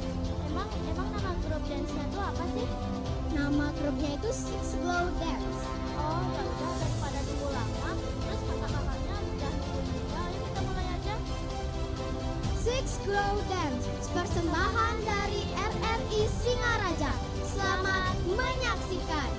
emang nama grup dance-nya itu apa sih? Nama grupnya itu Six Glow Dance. Oh ya udah, daripada tunggu lama, terus kakak-kakaknya udah nunggu juga, ayo kita mulai aja. Six Glow Dance, persembahan dari RRI Singaraja. Selamat menyaksikan.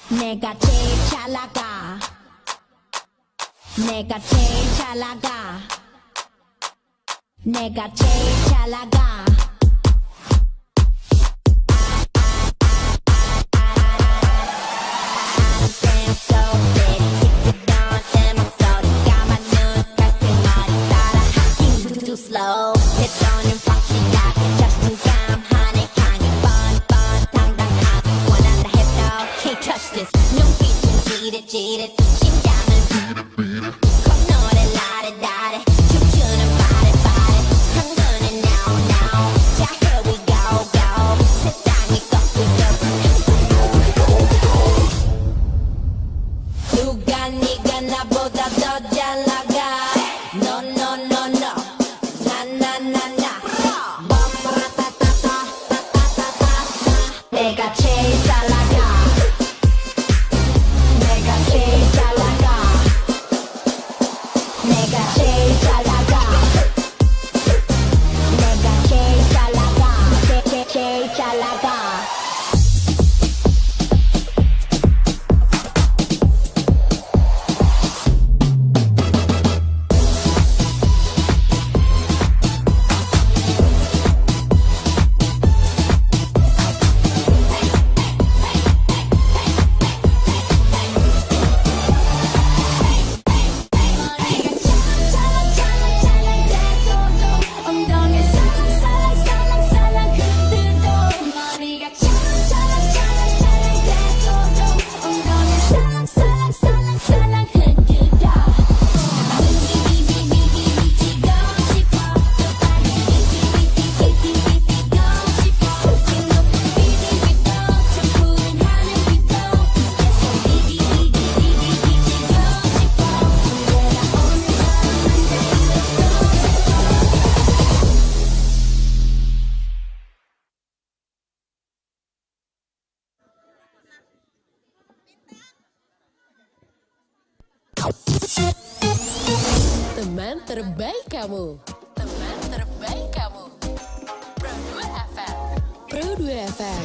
내가 제일 잘 나가 내가 제일 잘 나가 내가 제일 잘 나가 Slow, 했더니 확실하게 자신감하네 강이 뻔뻔당당하게 원한다 해도 can't touch this 눈빛은 지릿지릿 심장은 콧노래 라레라레 춤추는 바레바레 흥분은 now now 자 here we go go 세상이 거꾸로 누가 네가 나보다 더 잘 나가 No no no no 내가 제일 잘 나가 내가 제일 잘 나가 내가 제일 잘 나가 내가 제일 잘 나가 제일 잘 나가 Teman terbaik kamu. Teman terbaik kamu. Pro 2 FM. Pro 2 FM.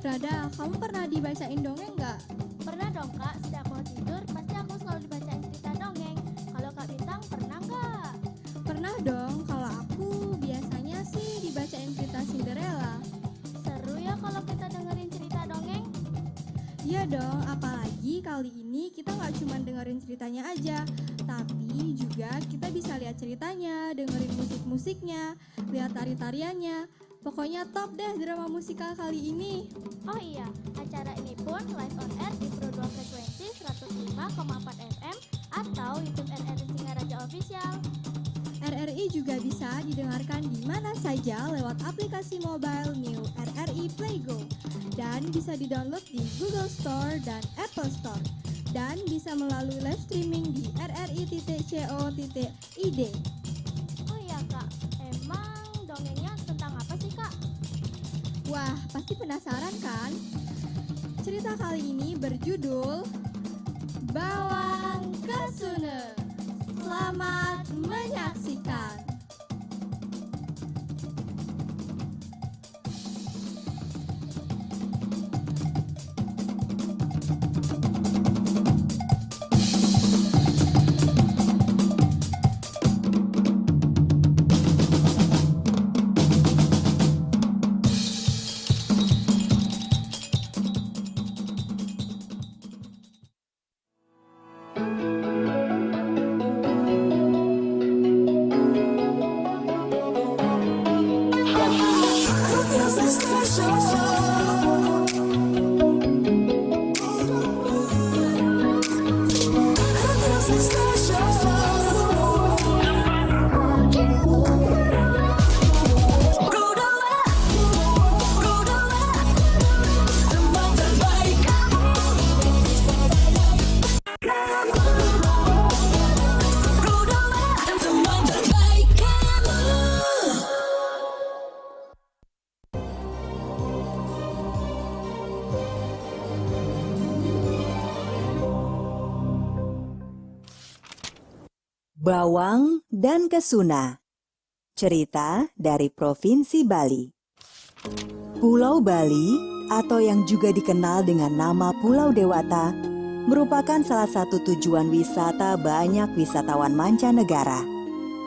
Rada, kamu pernah dibacain dongeng nggak? Pernah dong kak, setiap mau tidur pasti aku selalu dibacain cerita dongeng. dong, apalagi kali ini kita nggak cuma dengerin ceritanya aja, tapi juga kita bisa lihat ceritanya, dengerin musik-musiknya, lihat tari-tariannya. Pokoknya top deh drama musikal kali ini. Oh iya, acara ini pun live on air di Pro 2 Frekuensi 105,4 FM atau YouTube RRI Singaraja Official. RRI juga bisa didengarkan di mana saja lewat aplikasi mobile New RRI Playgo dan bisa didownload di Google Store dan Apple Store dan bisa melalui live streaming di rri.co.id. Oh iya Kak, emang dongengnya tentang apa sih Kak? Wah, pasti penasaran kan? Cerita kali ini berjudul Bawang Kesuna. Selamat menyaksikan. Bawang dan Kesuna. Cerita dari Provinsi Bali. Pulau Bali atau yang juga dikenal dengan nama Pulau Dewata merupakan salah satu tujuan wisata banyak wisatawan mancanegara.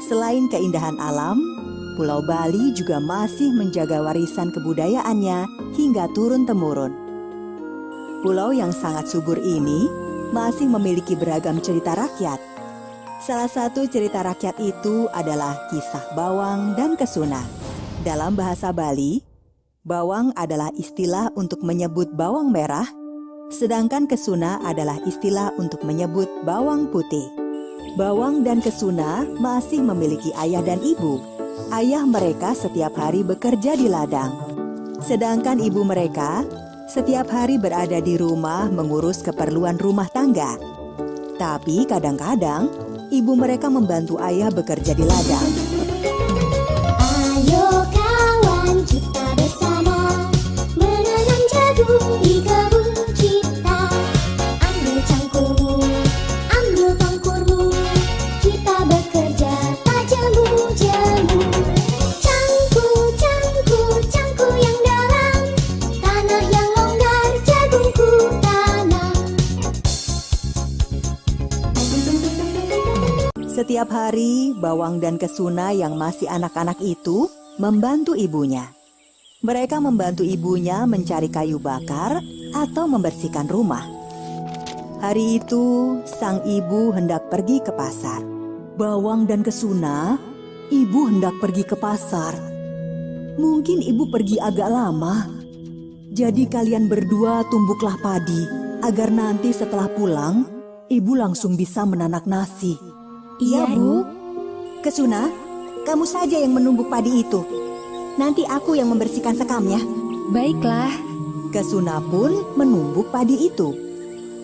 Selain keindahan alam, Pulau Bali juga masih menjaga warisan kebudayaannya hingga turun-temurun. Pulau yang sangat subur ini masih memiliki beragam cerita rakyat. Salah satu cerita rakyat itu adalah kisah Bawang dan Kesuna. Dalam bahasa Bali, bawang adalah istilah untuk menyebut bawang merah, sedangkan Kesuna adalah istilah untuk menyebut bawang putih. Bawang dan Kesuna masih memiliki ayah dan ibu. Ayah mereka setiap hari bekerja di ladang, sedangkan ibu mereka setiap hari berada di rumah mengurus keperluan rumah tangga. Tapi kadang-kadang ibu mereka membantu ayah bekerja di ladang. Ayo kawan kita bersama menanam jagung di kebun kita. Ambil cangkulmu, ambil tongkurmu, kita bekerja tak jemu-jemu. Cangkul, cangkul, cangkul yang dalam, tanah yang longgar jagungku tanam. Setiap hari, Bawang dan Kesuna yang masih anak-anak itu membantu ibunya. Mereka membantu ibunya mencari kayu bakar atau membersihkan rumah. Hari itu, sang ibu hendak pergi ke pasar. Bawang dan Kesuna, ibu hendak pergi ke pasar. Mungkin ibu pergi agak lama. Jadi kalian berdua tumbuklah padi, agar nanti setelah pulang, ibu langsung bisa menanak nasi. Iya, Bu. Kesuna, kamu saja yang menumbuk padi itu. Nanti aku yang membersihkan sekamnya. Baiklah. Kesuna pun menumbuk padi itu.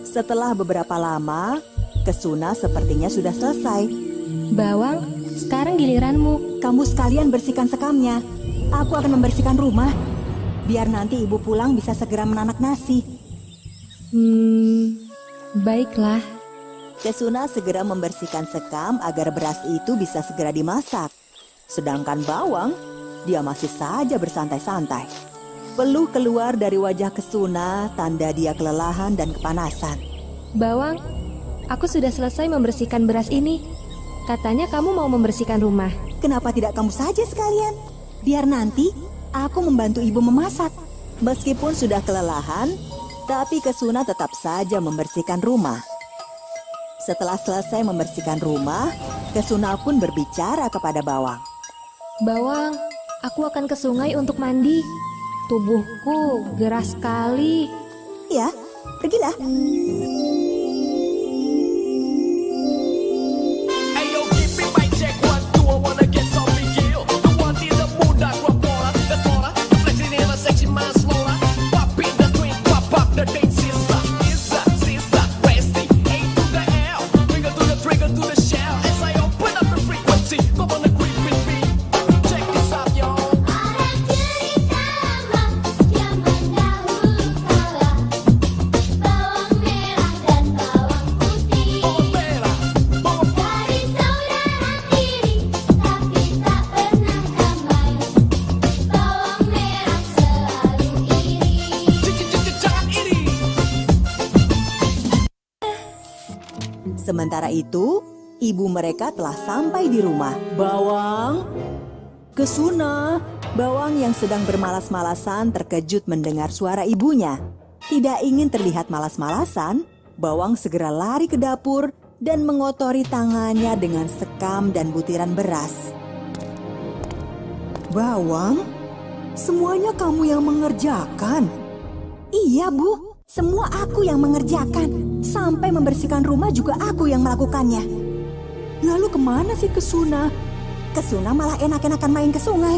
Setelah beberapa lama, Kesuna sepertinya sudah selesai. Bawang, sekarang giliranmu. Kamu sekalian bersihkan sekamnya. Aku akan membersihkan rumah. Biar nanti ibu pulang bisa segera menanak nasi. Baiklah. Kesuna segera membersihkan sekam agar beras itu bisa segera dimasak. Sedangkan Bawang, dia masih saja bersantai-santai. Peluh keluar dari wajah Kesuna, tanda dia kelelahan dan kepanasan. Bawang, aku sudah selesai membersihkan beras ini. Katanya kamu mau membersihkan rumah. Kenapa tidak kamu saja sekalian? Biar nanti aku membantu ibu memasak. Meskipun sudah kelelahan, Tapi Kesuna tetap saja membersihkan rumah. Setelah selesai membersihkan rumah, Kesuna pun berbicara kepada Bawang. Bawang, aku akan ke sungai untuk mandi. Tubuhku gerah sekali. Ya, pergilah. Sementara itu, ibu mereka telah sampai di rumah. Bawang, Kesuna. Bawang yang sedang bermalas-malasan terkejut mendengar suara ibunya. Tidak ingin terlihat malas-malasan, Bawang segera lari ke dapur dan mengotori tangannya dengan sekam dan butiran beras. Bawang, semuanya kamu yang mengerjakan? Iya, Bu. Semua aku yang mengerjakan. Sampai membersihkan rumah juga aku yang melakukannya. Lalu kemana sih Kesuna? Kesuna malah enak-enakan main ke sungai.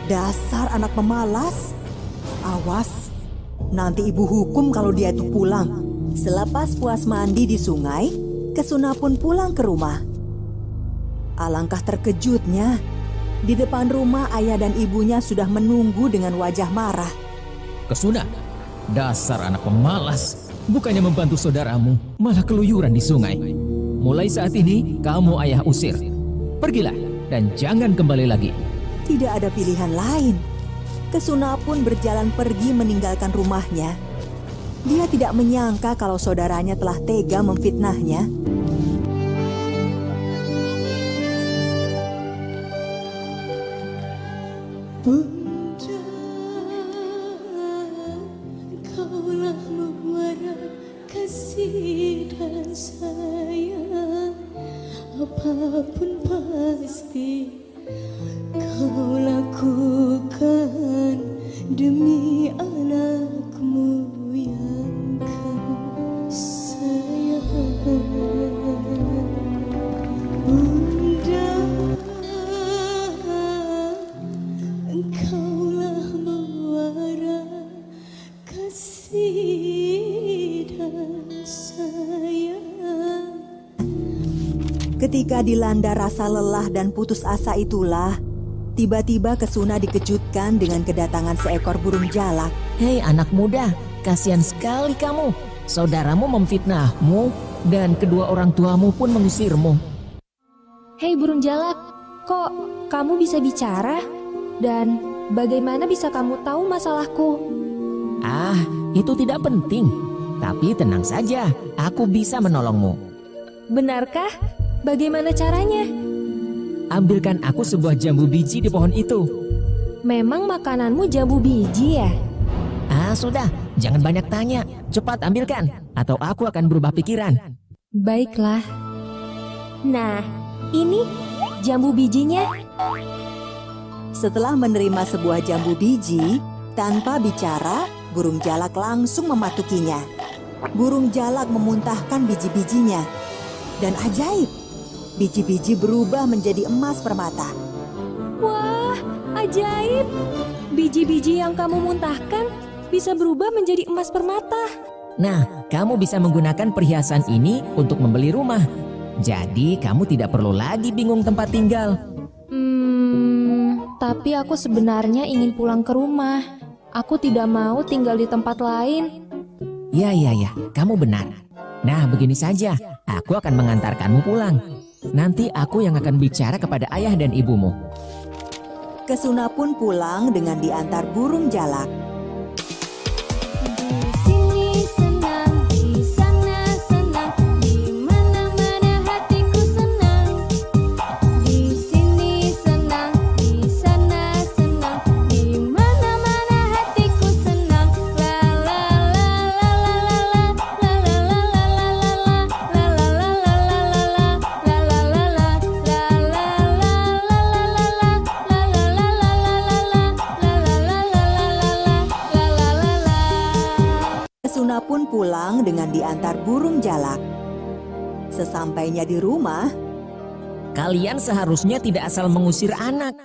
Dasar anak pemalas. Awas, nanti ibu hukum kalau dia itu pulang. Selepas puas mandi di sungai, Kesuna pun pulang ke rumah. Alangkah terkejutnya. Di depan rumah ayah dan ibunya sudah menunggu dengan wajah marah. Kesuna, dasar anak pemalas. Bukannya membantu saudaramu, malah keluyuran di sungai. Mulai saat ini, kamu ayah usir. Pergilah dan jangan kembali lagi. Tidak ada pilihan lain. Kesuna pun berjalan pergi meninggalkan rumahnya. Dia tidak menyangka kalau saudaranya telah tega memfitnahnya. Apapun pasti kau lakukan demi anakmu yang kau sayang. Bunda, engkaulah muara kasih dan sayang. Ketika dilanda rasa lelah dan putus asa itulah, tiba-tiba Kesuna dikejutkan dengan kedatangan seekor burung jalak. Hei anak muda, kasihan sekali kamu. Saudaramu memfitnahmu dan kedua orang tuamu pun mengusirmu. Hei burung jalak, kok kamu bisa bicara? Dan bagaimana bisa kamu tahu masalahku? Ah, itu tidak penting. Tapi tenang saja, aku bisa menolongmu. Benarkah? Bagaimana caranya? Ambilkan aku sebuah jambu biji di pohon itu. Memang makananmu jambu biji ya? Ah, sudah. Jangan banyak tanya. Cepat ambilkan, atau aku akan berubah pikiran. Baiklah. Nah, ini jambu bijinya. Setelah menerima sebuah jambu biji, tanpa bicara, burung jalak langsung mematukinya. Burung jalak memuntahkan biji-bijinya. Dan ajaib, biji-biji berubah menjadi emas permata. Wah, ajaib. Biji-biji yang kamu muntahkan bisa berubah menjadi emas permata. Nah, kamu bisa menggunakan perhiasan ini untuk membeli rumah. Jadi kamu tidak perlu lagi bingung tempat tinggal. Tapi aku sebenarnya ingin pulang ke rumah. Aku tidak mau tinggal di tempat lain. Ya, kamu benar. Nah, begini saja, aku akan mengantarkanmu pulang. Nanti aku yang akan bicara kepada ayah dan ibumu. Kesuna pun pulang dengan diantar burung jalak. pulang dengan diantar burung jalak. Sesampainya di rumah, Kalian seharusnya tidak asal mengusir anak.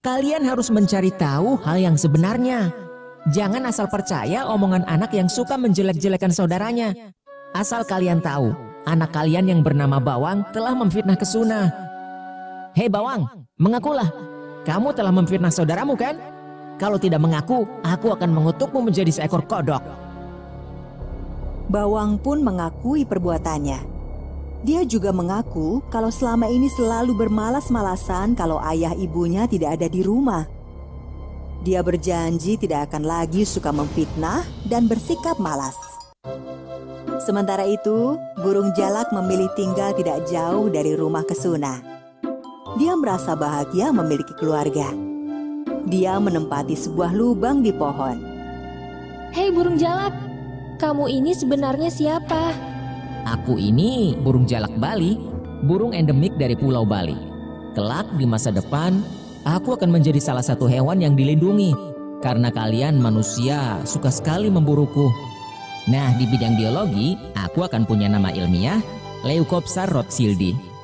Kalian harus mencari tahu hal yang sebenarnya. Jangan asal percaya omongan anak yang suka menjelek-jelekan saudaranya. Asal kalian tahu, anak kalian yang bernama Bawang telah memfitnah Kesuna. Hei Bawang, mengakulah. Kamu telah memfitnah saudaramu kan? Kalau tidak mengaku, aku akan mengutukmu menjadi seekor kodok. Bawang pun mengakui perbuatannya. Dia juga mengaku kalau selama ini selalu bermalas-malasan kalau ayah ibunya tidak ada di rumah. Dia berjanji tidak akan lagi suka memfitnah dan bersikap malas. Sementara itu, burung jalak memilih tinggal tidak jauh dari rumah Kesuna. Dia merasa bahagia memiliki keluarga. Dia menempati sebuah lubang di pohon. Hei burung jalak, kamu ini sebenarnya siapa? Aku ini burung jalak Bali, burung endemik dari Pulau Bali. Kelak di masa depan, aku akan menjadi salah satu hewan yang dilindungi. Karena kalian manusia suka sekali memburuku. Nah, di bidang biologi, aku akan punya nama ilmiah, Leucopsa rothschildi.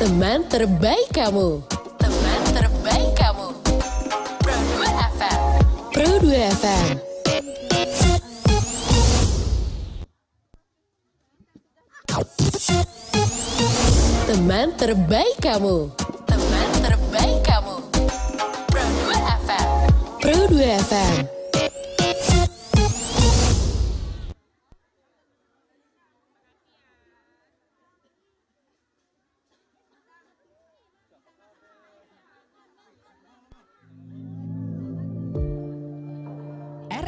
Teman terbaik kamu. Teman terbaik kamu. Pro 2 FM. Pro 2 FM. Teman terbaik kamu. Teman terbaik kamu. Pro 2 FM. Pro 2 FM.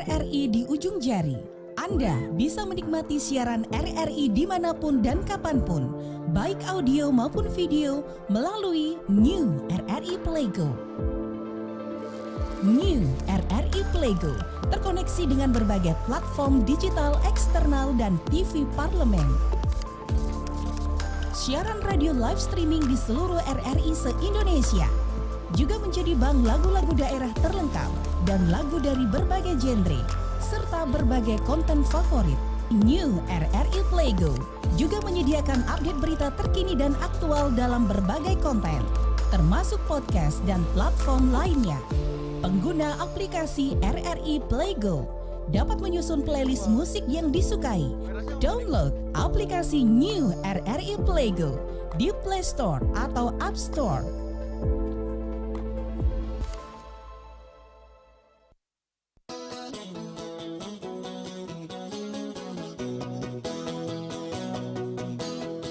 RRI di ujung jari. Anda bisa menikmati siaran RRI dimanapun dan kapanpun, baik audio maupun video melalui New RRI Playgo. New RRI Playgo terkoneksi dengan berbagai platform digital eksternal dan TV parlemen. Siaran radio live streaming di seluruh RRI se-Indonesia. Juga menjadi bank lagu-lagu daerah terlengkap dan lagu dari berbagai genre, serta serta berbagai konten favorit. New RRI Playgo juga menyediakan update berita terkini dan aktual dalam berbagai konten, termasuk podcast dan platform lainnya. Pengguna aplikasi RRI Playgo dapat menyusun playlist musik yang disukai. Download aplikasi New RRI Playgo di Play Store atau App Store.